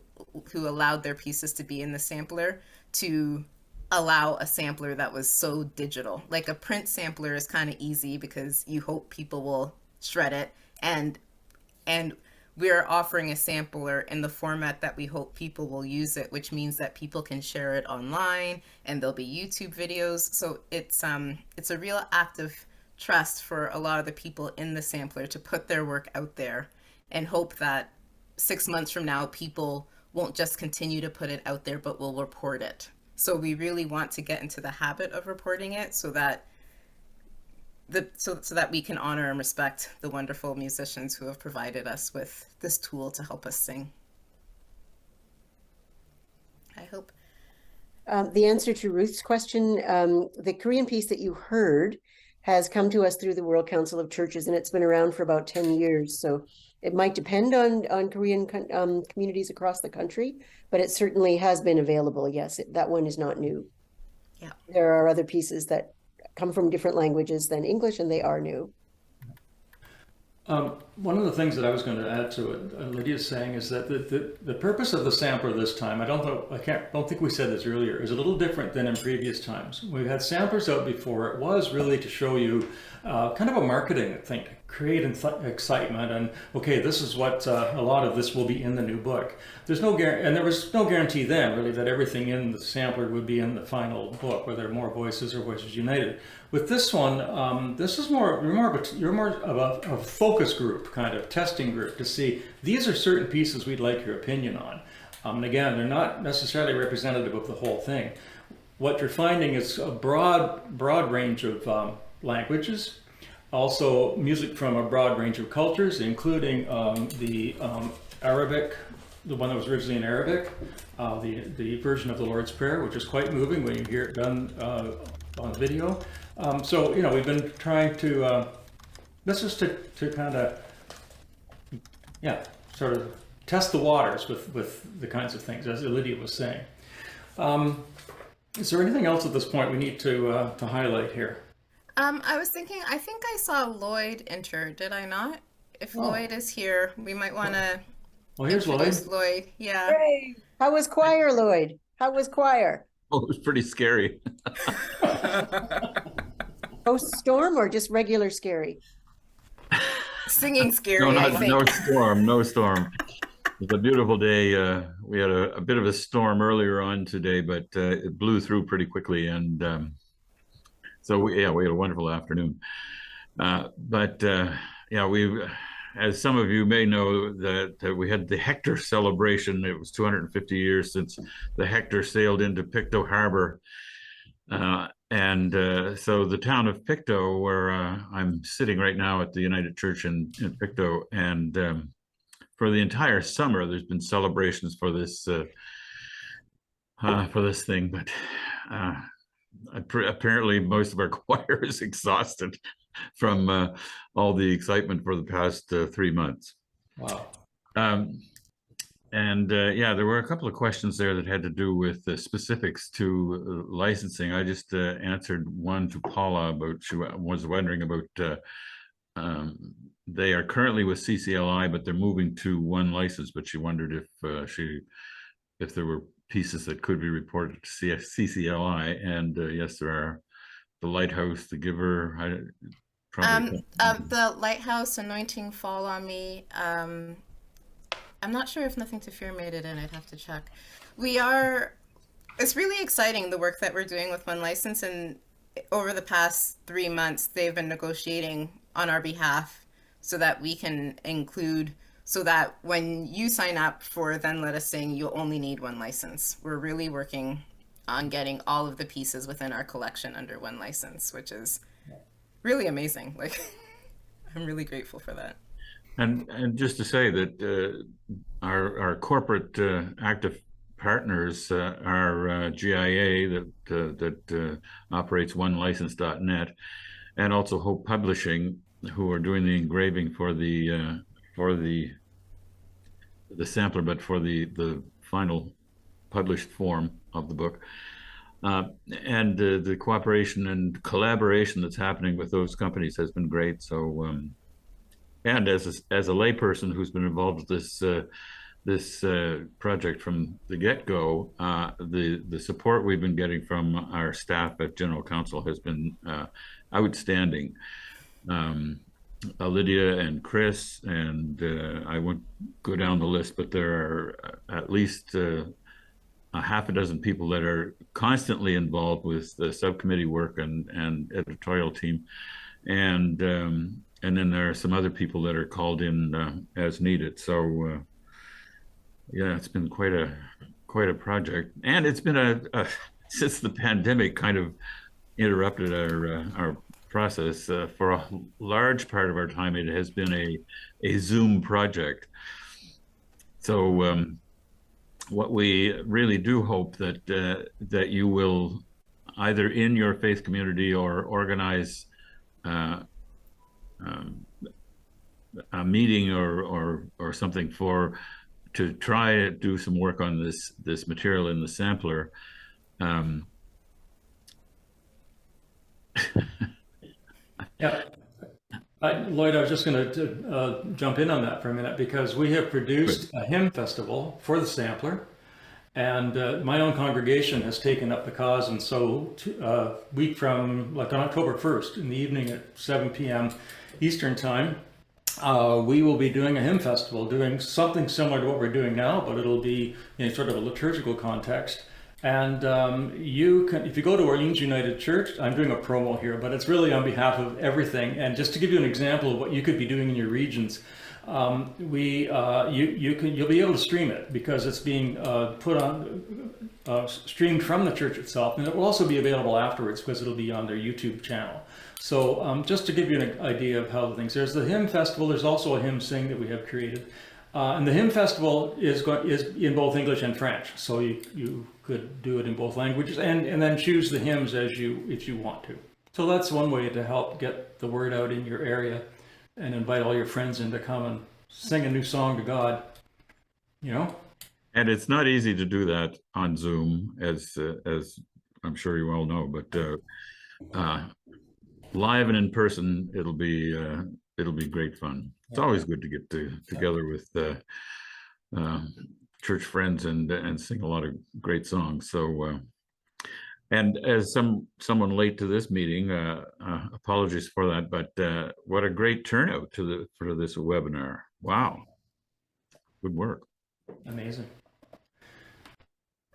allowed their pieces to be in the sampler to allow a sampler that was so digital. Like a print sampler is kind of easy because you hope people will shred it, and we're offering a sampler in the format that we hope people will use it, which means that people can share it online and there'll be YouTube videos. So it's a real act of trust for a lot of the people in the sampler to put their work out there and hope that 6 months from now people won't just continue to put it out there but will report it. So we really want to get into the habit of reporting it so that so that we can honor and respect the wonderful musicians who have provided us with this tool to help us sing. I hope. The answer to Ruth's question, the Korean piece that you heard has come to us through the World Council of Churches, and it's been around for about 10 years. So it might depend on Korean communities across the country, but it certainly has been available. Yes, that one is not new. Yeah. There are other pieces that come from different languages than English, and they are new. One of the things that I was going to add to what Lydia's saying is that the purpose of the sampler this time, I don't think we said this earlier, is a little different than in previous times. We've had samplers out before. It was really to show you kind of a marketing thing, to create excitement, and okay, this is what a lot of this will be in the new book. There's no and there was no guarantee then really that everything in the sampler would be in the final book, whether more voices or Voices United. With this one, this is you're more of a focus group, kind of testing group, to see these are certain pieces we'd like your opinion on. And again, they're not necessarily representative of the whole thing. What you're finding is a broad range of languages, also music from a broad range of cultures, including the Arabic, the one that was originally in Arabic, the version of the Lord's Prayer, which is quite moving when you hear it done on video. So, we've been trying to, this is to kind of, sort of test the waters with the kinds of things, as Lydia was saying. Is there anything else at this point we need to highlight here? I was thinking, I think I saw Lloyd enter, did I not? If Oh. Lloyd is here, we might want to Well, here's Lloyd. introduce Lloyd. Yeah. Yay. How was choir, Lloyd? How was choir? Oh, it was pretty scary. Post-storm or just regular scary? Singing scary, No, I not, think. no storm, no storm. It was a beautiful day. We had a bit of a storm earlier on today, but it blew through pretty quickly. And so, we had a wonderful afternoon. Yeah, as some of you may know, that we had the Hector celebration. It was 250 years since the Hector sailed into Pictou Harbor. So the town of Pictou, where I'm sitting right now at the United Church in Pictou, and for the entire summer, there's been celebrations for this thing, but apparently most of our choir is exhausted from all the excitement for the past 3 months. Wow. Yeah, there were a couple of questions there that had to do with the specifics to licensing. I just answered one to Paula about, she was wondering about, they are currently with CCLI, but they're moving to one license, but she wondered if there were pieces that could be reported to CCLI, and yes, there are. The Lighthouse, The Giver, The Lighthouse, Anointing Fall on Me. I'm not sure if Nothing to Fear made it in. I'd have to check. It's really exciting, the work that we're doing with One License. And over the past 3 months, they've been negotiating on our behalf so that we can include, so that when you sign up for Then Let Us Sing, you'll only need one license. We're really working on getting all of the pieces within our collection under one license, which is really amazing. Like, I'm really grateful for that. and just to say that our corporate active partners are GIA that operates onelicense.net, and also Hope Publishing, who are doing the engraving for the sampler, but for the final published form of the book. And the cooperation and collaboration that's happening with those companies has been great. So, and as a layperson who's been involved with this project from the get-go, the support we've been getting from our staff at General Counsel has been outstanding. Lydia and Chris, and I won't go down the list, but there are at least a half a dozen people that are constantly involved with the subcommittee work and editorial team, and then there are some other people that are called in as needed. So yeah, it's been quite a project, and it's been since the pandemic kind of interrupted our process, for a large part of our time, it has been a Zoom project. So what we really do hope that you will, either in your faith community or organize a meeting or something to try to do some work on this material in the sampler. Yeah. Lloyd, I was just going to jump in on that for a minute, because we have produced a hymn festival for the sampler, and my own congregation has taken up the cause. And so a week from, like, on October 1st in the evening at 7 p.m. Eastern time, we will be doing a hymn festival, doing something similar to what we're doing now, but it'll be in sort of a liturgical context. And you can, if you go to Orleans United Church, I'm doing a promo here, but it's really on behalf of everything. And just to give you an example of what you could be doing in your regions, you'll be able to stream it, because it's being put on, streamed from the church itself, and it will also be available afterwards because it'll be on their YouTube channel. So just to give you an idea of how the things, there's the hymn festival. There's also a hymn sing that we have created. And the hymn festival is in both English and French, so you could do it in both languages, and then choose the hymns if you want to. So that's one way to help get the word out in your area, and invite all your friends in to come and sing a new song to God. You know. And it's not easy to do that on Zoom, as I'm sure you all know, but live and in person, it'll be great fun. It's always good to get together with church friends and sing a lot of great songs. So, and as someone late to this meeting, apologies for that, but what a great turnout for this webinar. Wow, good work. Amazing.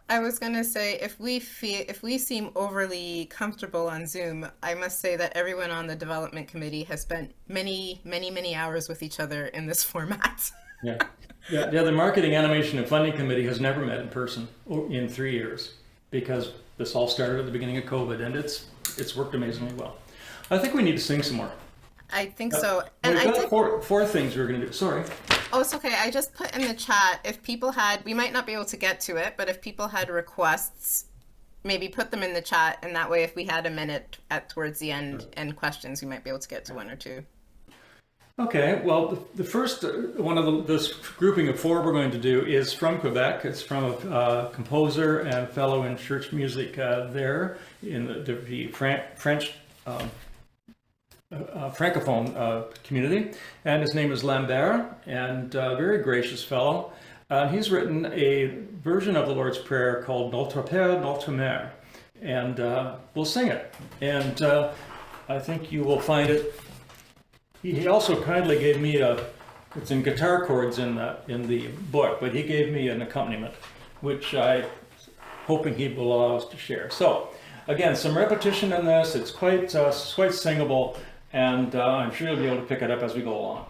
I was gonna say, if we seem overly comfortable on Zoom, I must say that everyone on the development committee has spent many, many, many hours with each other in this format. Yeah. Yeah, the Marketing, Animation, and Funding Committee has never met in person in 3 years because this all started at the beginning of COVID, and it's worked amazingly well. I think we need to sing some more. I think so. And We've I got did, four things we're going to do. Sorry. oh, it's okay. I just put in the chat, if people had, we might not be able to get to it, but if people had requests, maybe put them in the chat, and that way if we had a minute towards the end and questions, we might be able to get to one or two. Okay, well, the first one of this grouping of four we're going to do is from Quebec. It's from a composer and fellow in church music there in the French Francophone community, and his name is Lambert, and a very gracious fellow. He's written a version of the Lord's Prayer called Notre Père, Notre Mère, and we'll sing it. And I think you will find it. He also kindly gave me it's in guitar chords in the book, but he gave me an accompaniment, which I'm hoping he will allow us to share. So, again, some repetition in this. It's quite singable, and I'm sure you'll be able to pick it up as we go along.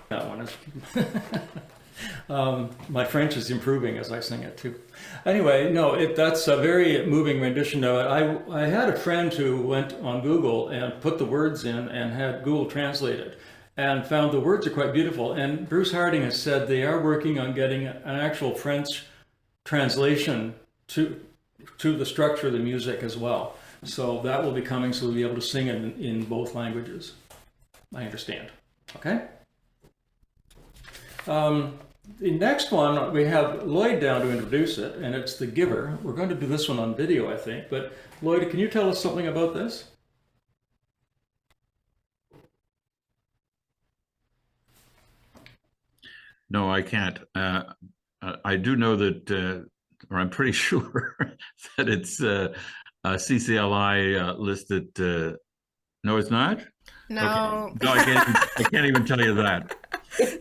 That one is. My French is improving as I sing it too. Anyway, no, that's a very moving rendition of it. I had a friend who went on Google and put the words in and had Google translate it and found the words are quite beautiful. And Bruce Harding has said they are working on getting an actual French translation to the structure of the music as well. So that will be coming, so we'll be able to sing it in both languages, I understand. Okay? The next one, we have Lloyd down to introduce it, and it's The Giver. We're going to do this one on video, I think, but Lloyd, can you tell us something about this? No, I can't. I do know that, or I'm pretty sure that it's CCLI listed. No, it's not? No. Okay. No, I can't even tell you that.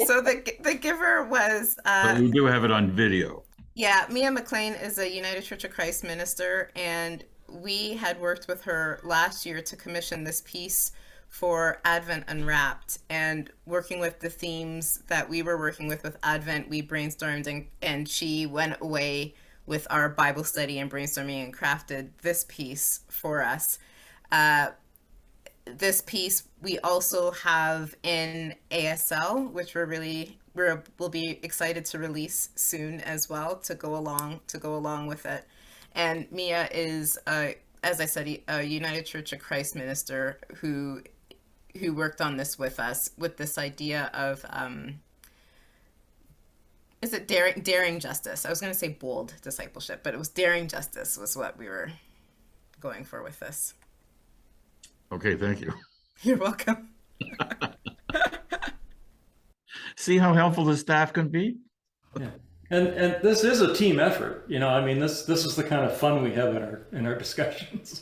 So the Giver was. But we do have it on video. Yeah, Mia McLean is a United Church of Christ minister, and we had worked with her last year to commission this piece for Advent Unwrapped, and working with the themes that we were working with Advent, we brainstormed and she went away with our Bible study and brainstorming and crafted this piece for us. This piece we also have in ASL, which we'll be excited to release soon as well to go along with it. And Mia is, as I said, a United Church of Christ minister who worked on this with us with this idea of is it daring justice? I was going to say bold discipleship, but it was daring justice was what we were going for with this. Okay, thank you. You're welcome. See how helpful the staff can be? Yeah. And this is a team effort, you know. I mean, this is the kind of fun we have in our discussions.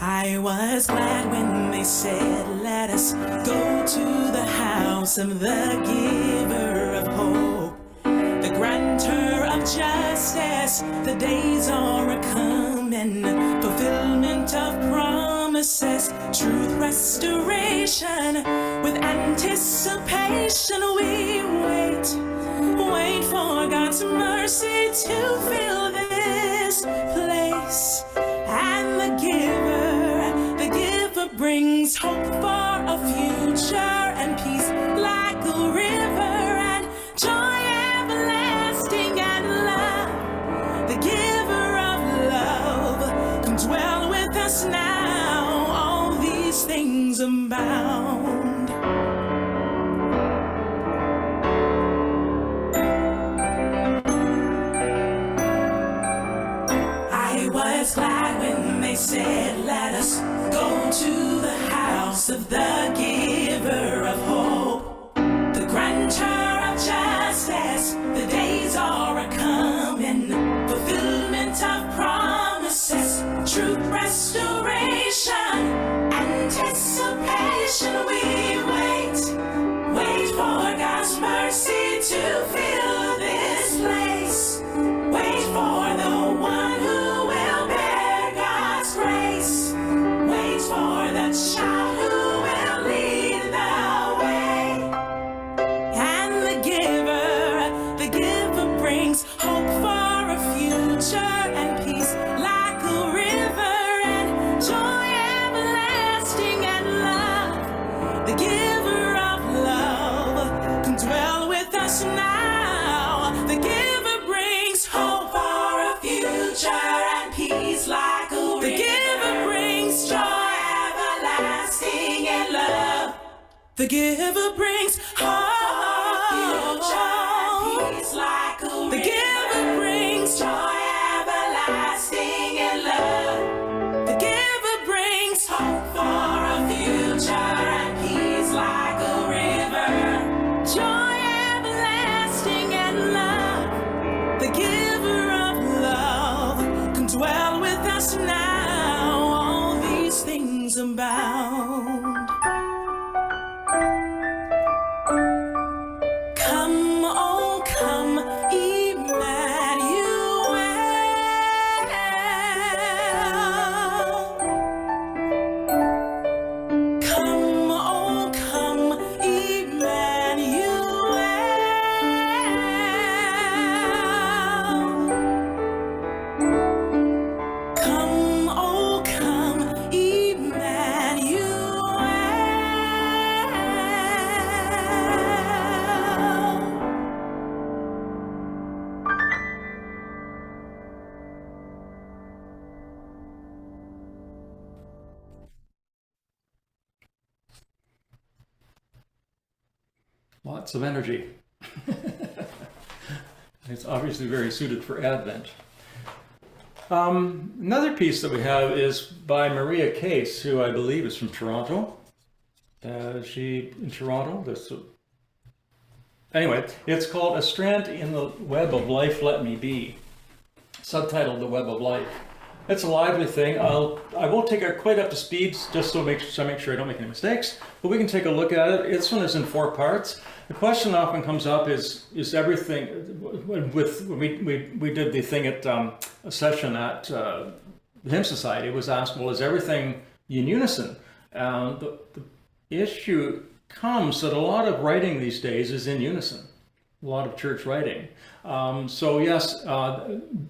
I was glad when they said, let us go to the house of the giver of hope, the grantor of justice. The days are a-coming, fulfillment of promises, truth restoration. With anticipation we wait for God's mercy to fill this place. And the giver brings hope for a future and peace like a river, and joy everlasting and love. The giver of love, come dwell with us now. All these things abound. I was glad when they said, let us go to the house of the giver of hope, the grantor of justice. The days are a-coming, fulfillment of promises, truth restoration, anticipation. We wait for God's mercy to fill this place. Wait for the one who will bear God's grace. Wait for the child who will lead the way. And the giver brings hope for a future and peace like a river, and joy everlasting and love. The giver of love, come dwell with us now. The giver brings hope for a future and peace like a river. The giver brings joy everlasting and love. The giver brings hope, future and peace like a river. The giver brings joy everlasting and love. The giver brings hope for a future and peace like a river. Joy everlasting and love. The giver of love, come dwell with us now. All these things abound. Lots of energy. It's obviously very suited for Advent. Another piece that we have is by Maria Case, who I believe is from Toronto. Is she in Toronto? Anyway, it's called A Strand in the Web of Life, Let Me Be. Subtitled The Web of Life. It's a lively thing. I won't take it quite up to speed just so make sure I don't make any mistakes, but we can take a look at it. This one is in 4 parts. The question often comes up is everything, when we did the thing at a session at the Hymn Society, was asked, well, is everything in unison? The issue comes that a lot of writing these days is in unison, a lot of church writing. So yes,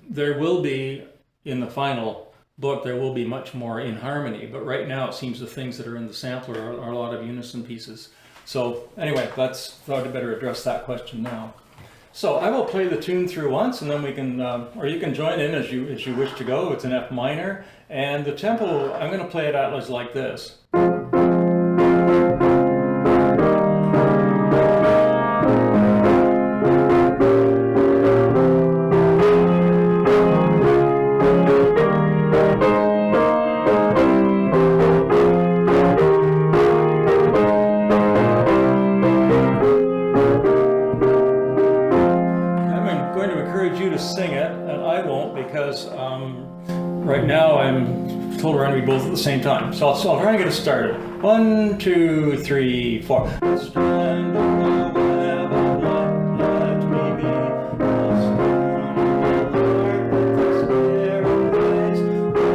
there will be, in the final book, there will be much more in harmony, but right now it seems the things that are in the sampler are a lot of unison pieces. So anyway, thought I'd better address that question now. So I will play the tune through once, and then we can, or you can join in as you wish to go. It's in F minor, and the tempo, I'm going to play it out like this. Right now I'm told we're going to be both at the same time. So I'll try and get it started. 1, 2, 3, 4. Strand of the web of life, let me be. A strand of the heart with its paradise.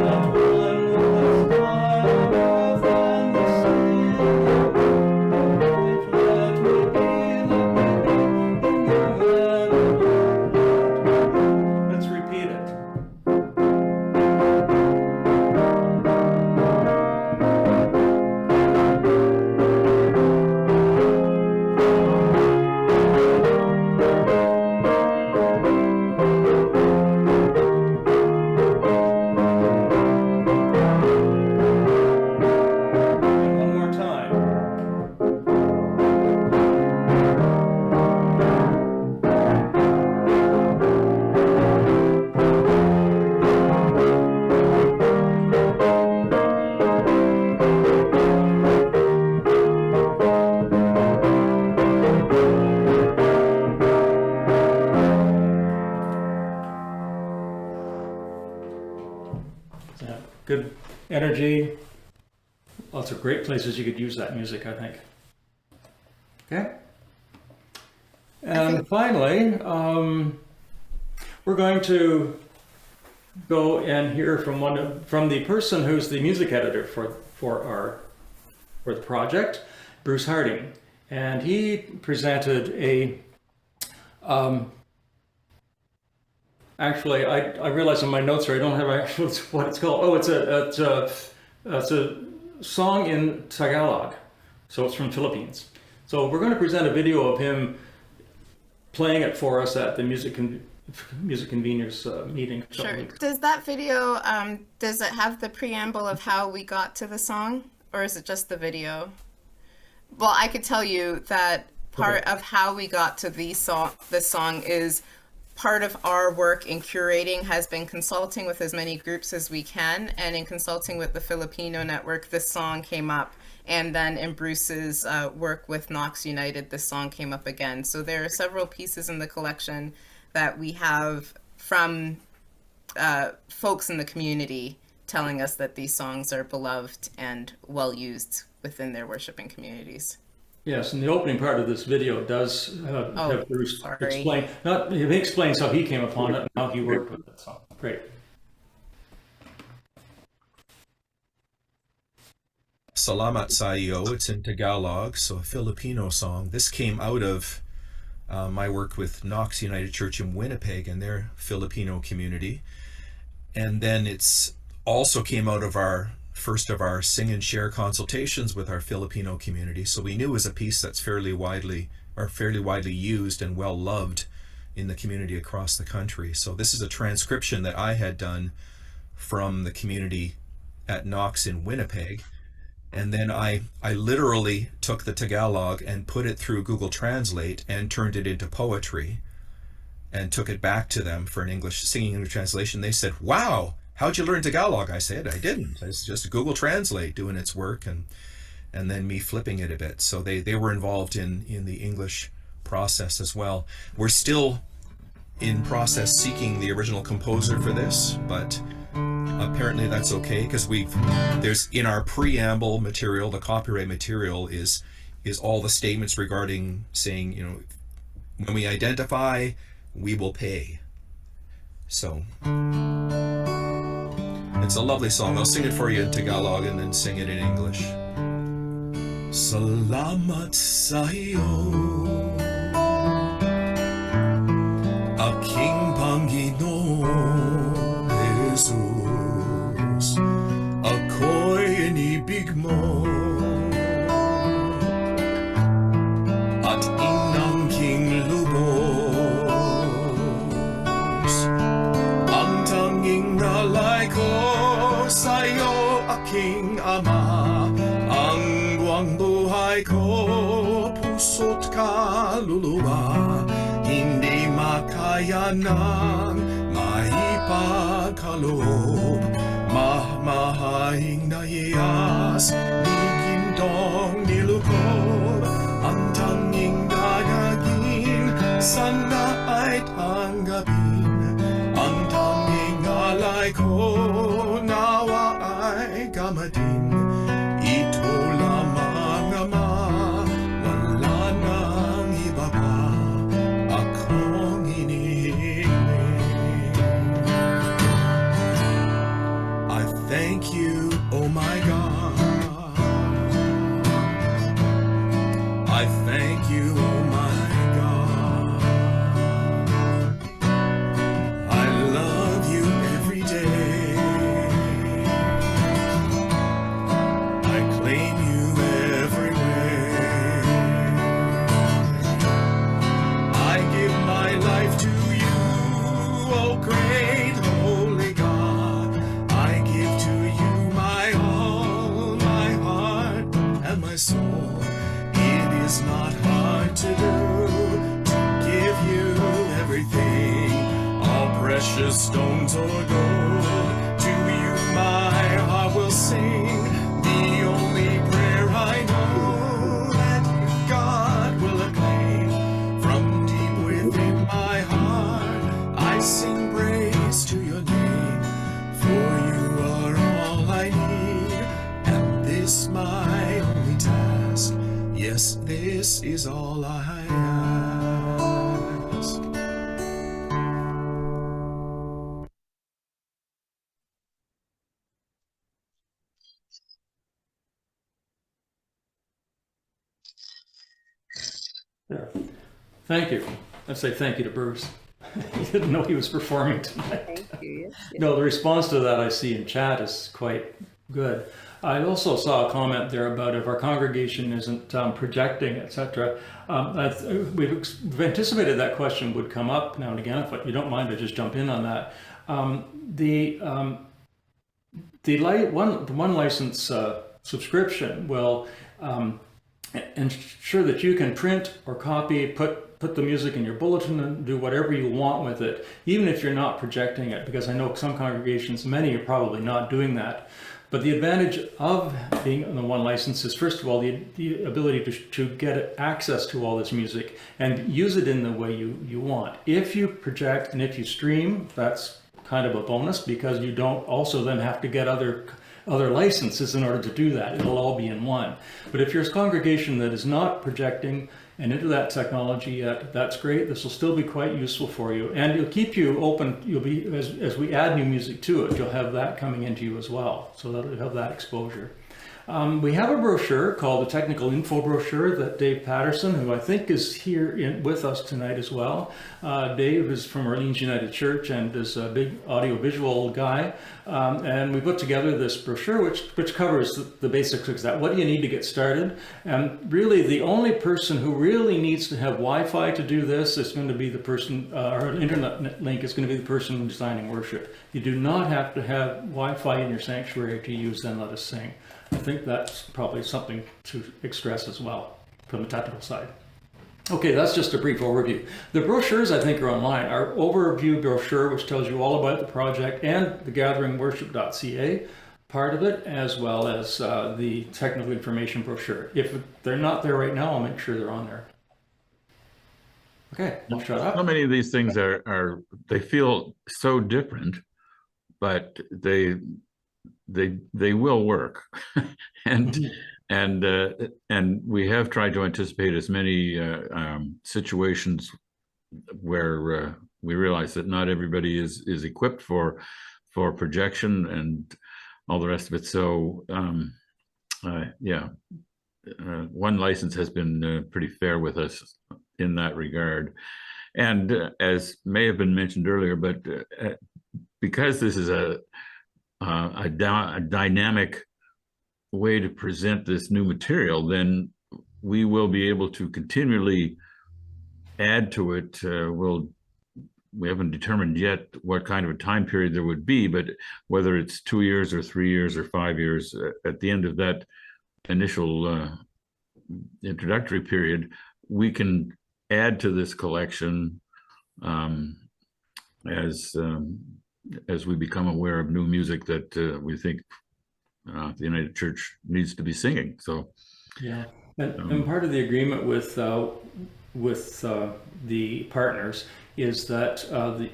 Let one with a smile of than the sea. Let me be in the web of life. Let's repeat it. Good energy. Lots of great places you could use that music, I think. Okay. And finally, we're going to go and hear from the person who's the music editor for the project, Bruce Harding, and he presented a. Actually, I realize in my notes here I don't have actually what it's called. Oh, it's a song in Tagalog, so it's from Philippines. So we're going to present a video of him playing it for us at the music conveners meeting. Sure. Does that video does it have the preamble of how we got to the song, or is it just the video? Well, I could tell you that part of how we got to this song is. Part of our work in curating has been consulting with as many groups as we can, and in consulting with the Filipino network, this song came up, and then in Bruce's work with Knox United, this song came up again. So there are several pieces in the collection that we have from folks in the community telling us that these songs are beloved and well used within their worshiping communities. Yes, and the opening part of this video does have Bruce explain. He explains how he came upon it and how he worked with it. So great. Salamat sa iyo. It's in Tagalog, so a Filipino song. This came out of my work with Knox United Church in Winnipeg and their Filipino community, and then it's also came out of our first of our sing and share consultations with our Filipino community. So we knew it was a piece that's fairly widely used and well loved in the community across the country. So this is a transcription that I had done from the community at Knox in Winnipeg. And then I literally took the Tagalog and put it through Google Translate and turned it into poetry and took it back to them for an English singing English translation. They said, "Wow, how'd you learn Tagalog?" I said, "I didn't. It's just Google Translate doing its work, and then me flipping it a bit." So they were involved in the English process as well. We're still in process seeking the original composer for this, but apparently that's okay, because there's in our preamble material, the copyright material is all the statements regarding saying, when we identify, we will pay. So it's a lovely song. I'll sing it for you in Tagalog and then sing it in English. Salamat sa'yo, aking Panginoon Jesus, ako'y inibig mo at inangking lubos. Ang tanging nalay ko sa'yo, aking Ama, ang buwang buhay ko, puso't kaluluwa, hindi makaya ng maipagkaloob. Mahmahing naias, ni gintong nilukob, ang tanging dagagin, sana ay tanggapin. Ang tanging alay ko, nawa ay gamatin. Ito lamang, Ama, wala nang iba pa akong hinihiling. I thank you, oh my God. I thank you, oh my God. I love you every day. I claim you everywhere. I give my life to you, oh great holy God. I give to you my all, my heart and my soul. It is not hard to do, to give you everything, all precious stones or gold. To you my heart will sing, the only prayer I know, that you, God, will acclaim. From deep within my heart, I sing praise to your name, for you are all I need, and this my only task. Yes, this is all I ask. There. Thank you. I'd say thank you to Bruce. He didn't know he was performing tonight. Thank you. Yes, yes. No, the response to that I see in chat is quite good. I also saw a comment there about if our congregation isn't projecting, etc. We've anticipated that question would come up now and again. If you don't mind, I just jump in on that. The one license subscription will ensure that you can print or copy, put the music in your bulletin and do whatever you want with it, even if you're not projecting it, because I know some congregations, many are probably not doing that. But the advantage of being on the one license is, first of all, the ability to get access to all this music and use it in the way you want. If you project and if you stream, that's kind of a bonus, because you don't also then have to get other licenses in order to do that. It'll all be in one. But if you're a congregation that is not projecting and into that technology yet, that's great. This will still be quite useful for you, and it'll keep you open. You'll be, as we add new music to it, you'll have that coming into you as well, so that you'll have that exposure. We have a brochure called the Technical Info Brochure that Dave Patterson, who I think is here with us tonight as well. Dave is from Orleans United Church and is a big audiovisual guy. And we put together this brochure which covers the basics of that. What do you need to get started? And really the only person who really needs to have Wi-Fi to do this is going to be the person, or an internet link is going to be the person designing worship. You do not have to have Wi-Fi in your sanctuary to use Then Let Us Sing. I think that's probably something to express as well from the technical side. Okay, that's just a brief overview. The brochures, I think, are online. Our overview brochure, which tells you all about the project, and the gatheringworship.ca part of it, as well as the technical information brochure. If they're not there right now, I'll make sure they're on there. Okay, I'll shut up. So many of these things are they feel so different, but they will work. And we have tried to anticipate as many situations where we realize that not everybody is equipped for projection and all the rest of it. So one license has been pretty fair with us in that regard. And as may have been mentioned earlier, but because this is a dynamic way to present this new material, then we will be able to continually add to it. We haven't determined yet what kind of a time period there would be, but whether it's 2 years or 3 years or 5 years, at the end of that initial introductory period, we can add to this collection as we become aware of new music that we think the United Church needs to be singing. So yeah, and part of the agreement with the partners is that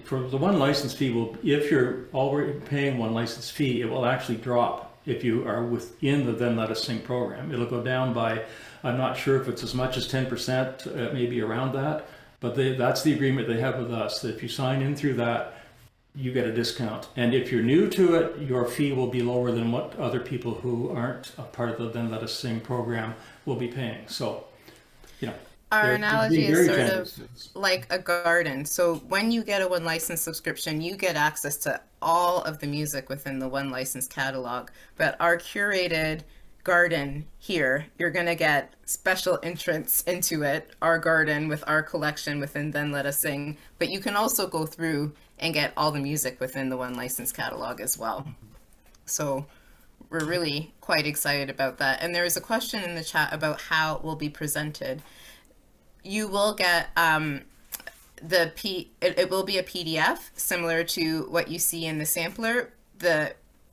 for the one license fee will, if you're already paying one license fee, it will actually drop if you are within the Then Let Us Sing program. It'll go down by, I'm not sure if it's as much as 10%, maybe around that, but that's the agreement they have with us, that if you sign in through that, you get a discount. And if you're new to it, your fee will be lower than what other people who aren't a part of the Then Let Us Sing program will be paying. So, you know, Our analogy is sort of generous. like a garden. So when you get a one license subscription, you get access to all of the music within the one license catalog. But our curated garden here, you're going to get special entrance into it, our garden with our collection within Then Let Us Sing. But you can also go through and get all the music within the one license catalog as well. So we're really quite excited about that. And there is a question in the chat about how it will be presented. You will get it will be a PDF similar to what you see in the sampler.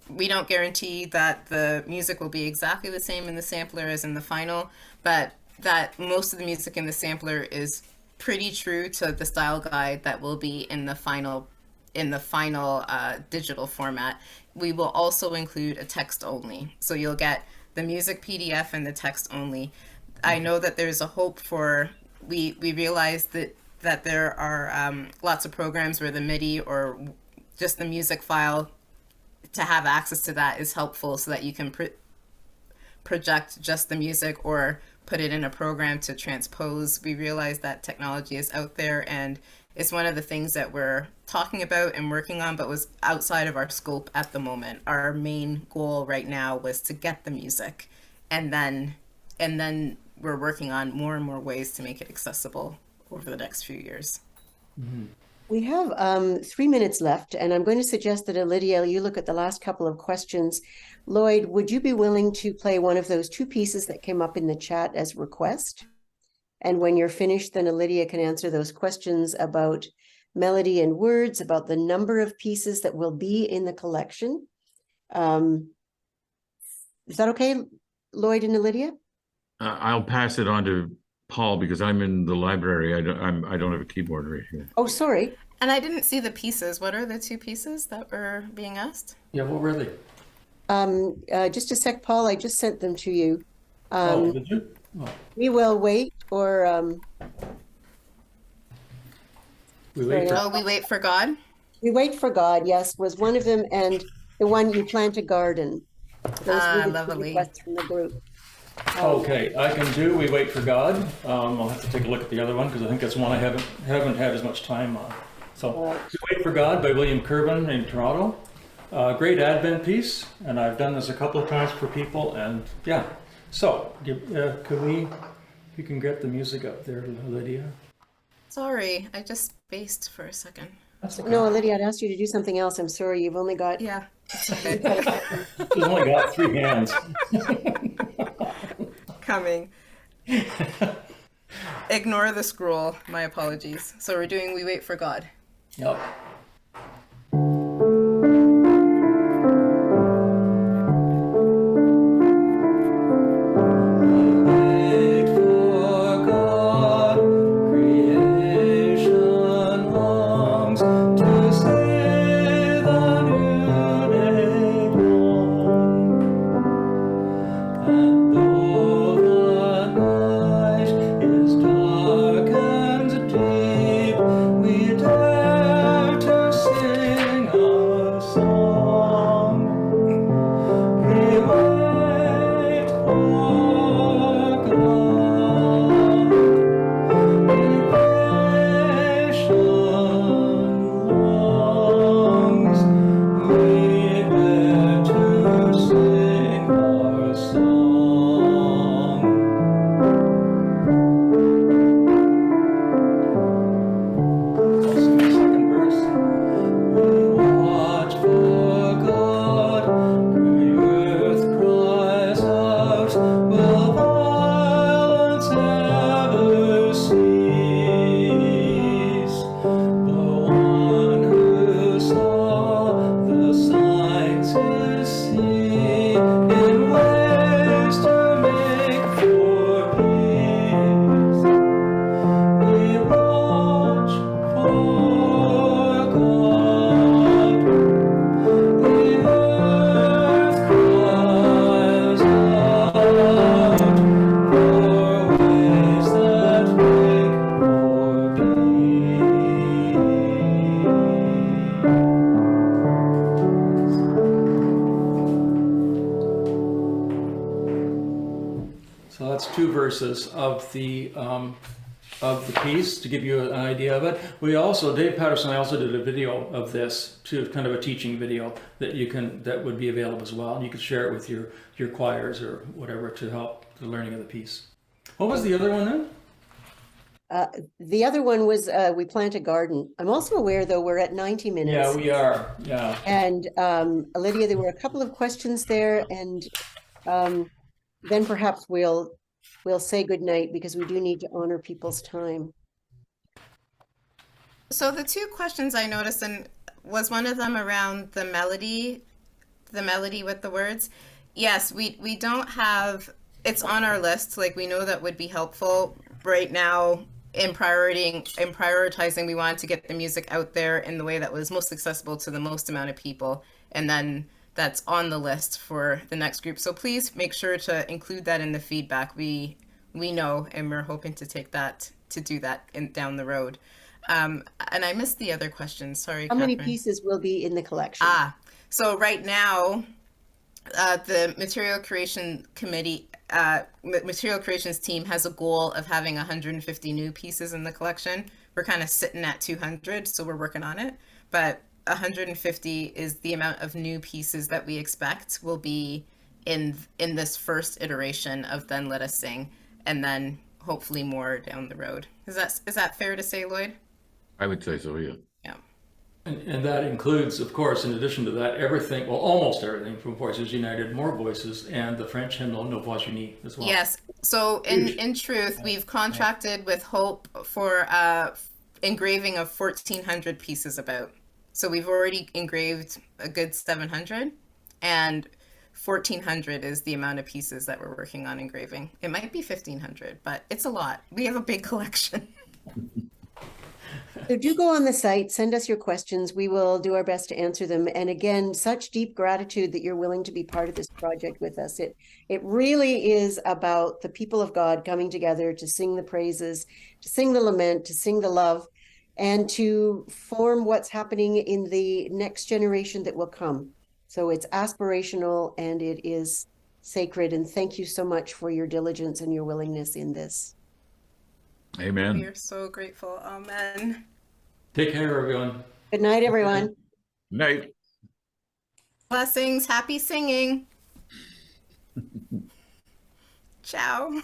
We don't guarantee that the music will be exactly the same in the sampler as in the final, but that most of the music in the sampler is pretty true to the style guide that will be in the final digital format. We will also include a text only, so you'll get the music PDF and the text only. I know that there's a hope for. We realize that there are lots of programs where the MIDI or just the music file, to have access to that is helpful, so that you can project just the music or put it in a program to transpose. We realize that technology is out there, and it's one of the things that we're talking about and working on, but was outside of our scope at the moment. Our main goal right now was to get the music, and then we're working on more and more ways to make it accessible over the next few years. Mm-hmm. We have 3 minutes left, and I'm going to suggest that, Lydia, you look at the last couple of questions. Lloyd, would you be willing to play one of those two pieces that came up in the chat as request? And when you're finished, then Lydia can answer those questions about melody and words, about the number of pieces that will be in the collection. Is that okay, Lloyd and Lydia? I'll pass it on to Paul because I'm in the library. I don't have a keyboard right here. Oh, sorry. And I didn't see the pieces. What are the two pieces that were being asked? Yeah, what were they? Just a sec, Paul. I just sent them to you. Did you? Oh. We will wait, or We wait for, We wait for God. we wait for God. Yes, was one of them, and the one you plant a garden. Those were the two Lovely. requests from the group. okay, I can do We Wait for God. I'll have to take a look at the other one because I think that's one I haven't had as much time on. So, We Wait for God by William Kirban in Toronto. Great Advent piece, and I've done this a couple of times for people, and yeah. So, you can get the music up there, Lydia. Sorry, I just spaced for a second. That's okay. No, Lydia, I'd asked you to do something else. I'm sorry, you've only got. Yeah. you've got a button. She's only got 3 hands. Coming. Ignore the scroll. My apologies. So we're doing We Wait for God. Yep. Wait for God, creation longs to see the new day dawn. And though the night is dark and deep, we dare to sing a song. We wait for God. Creation longs. We dare to sing our song. I'll sing the second verse. We watch for God, the earth cries out, will violence ever cease? The one who saw the signs is seen in ways to make for peace. We watch for God. The earth cries out for ways that make for peace. So that's 2 verses of the piece to give you an idea of it. We also, Dave Patterson, I also did a video of this too, kind of a teaching video that would be available as well. And you could share it with your choirs or whatever to help the learning of the piece. What was the other one then? The other one was We Plant a Garden. I'm also aware, though, we're at 90 minutes. Yeah, we are. Yeah. And Lydia, there were a couple of questions there, and then perhaps we'll say goodnight because we do need to honor people's time. So the 2 questions I noticed, and was one of them around the melody with the words. Yes, we don't have, it's on our list. Like, we know that would be helpful right now in prioritizing. We wanted to get the music out there in the way that was most accessible to the most amount of people. And then that's on the list for the next group. So please make sure to include that in the feedback. We know, and we're hoping to do that down the road. And I missed the other question. Sorry, How many Catherine. pieces will be in the collection? So right now, the Material Curation Committee, Material Curations team has a goal of having 150 new pieces in the collection. We're kind of sitting at 200, so we're working on it. But 150 is the amount of new pieces that we expect will be in this first iteration of Then Let Us Sing, and then hopefully more down the road. Is that fair to say, Lloyd? I would say so, yeah. Yeah. And that includes, of course, in addition to that, everything, well, almost everything from Voices United, More Voices, and the French hymnal Nos Voix Unies as well. Yes. So in truth, we've contracted with Hope for engraving of 1,400 pieces about. So we've already engraved a good 700, and 1,400 is the amount of pieces that we're working on engraving. It might be 1,500, but it's a lot. We have a big collection. So do go on the site, send us your questions. We will do our best to answer them. And again, such deep gratitude that you're willing to be part of this project with us. It really is about the people of God coming together to sing the praises, to sing the lament, to sing the love, and to form what's happening in the next generation that will come. So it's aspirational and it is sacred. And thank you so much for your diligence and your willingness in this. Amen. We are so grateful. Amen. Take care, everyone. Good night, everyone. Night. Blessings. Happy singing. Ciao.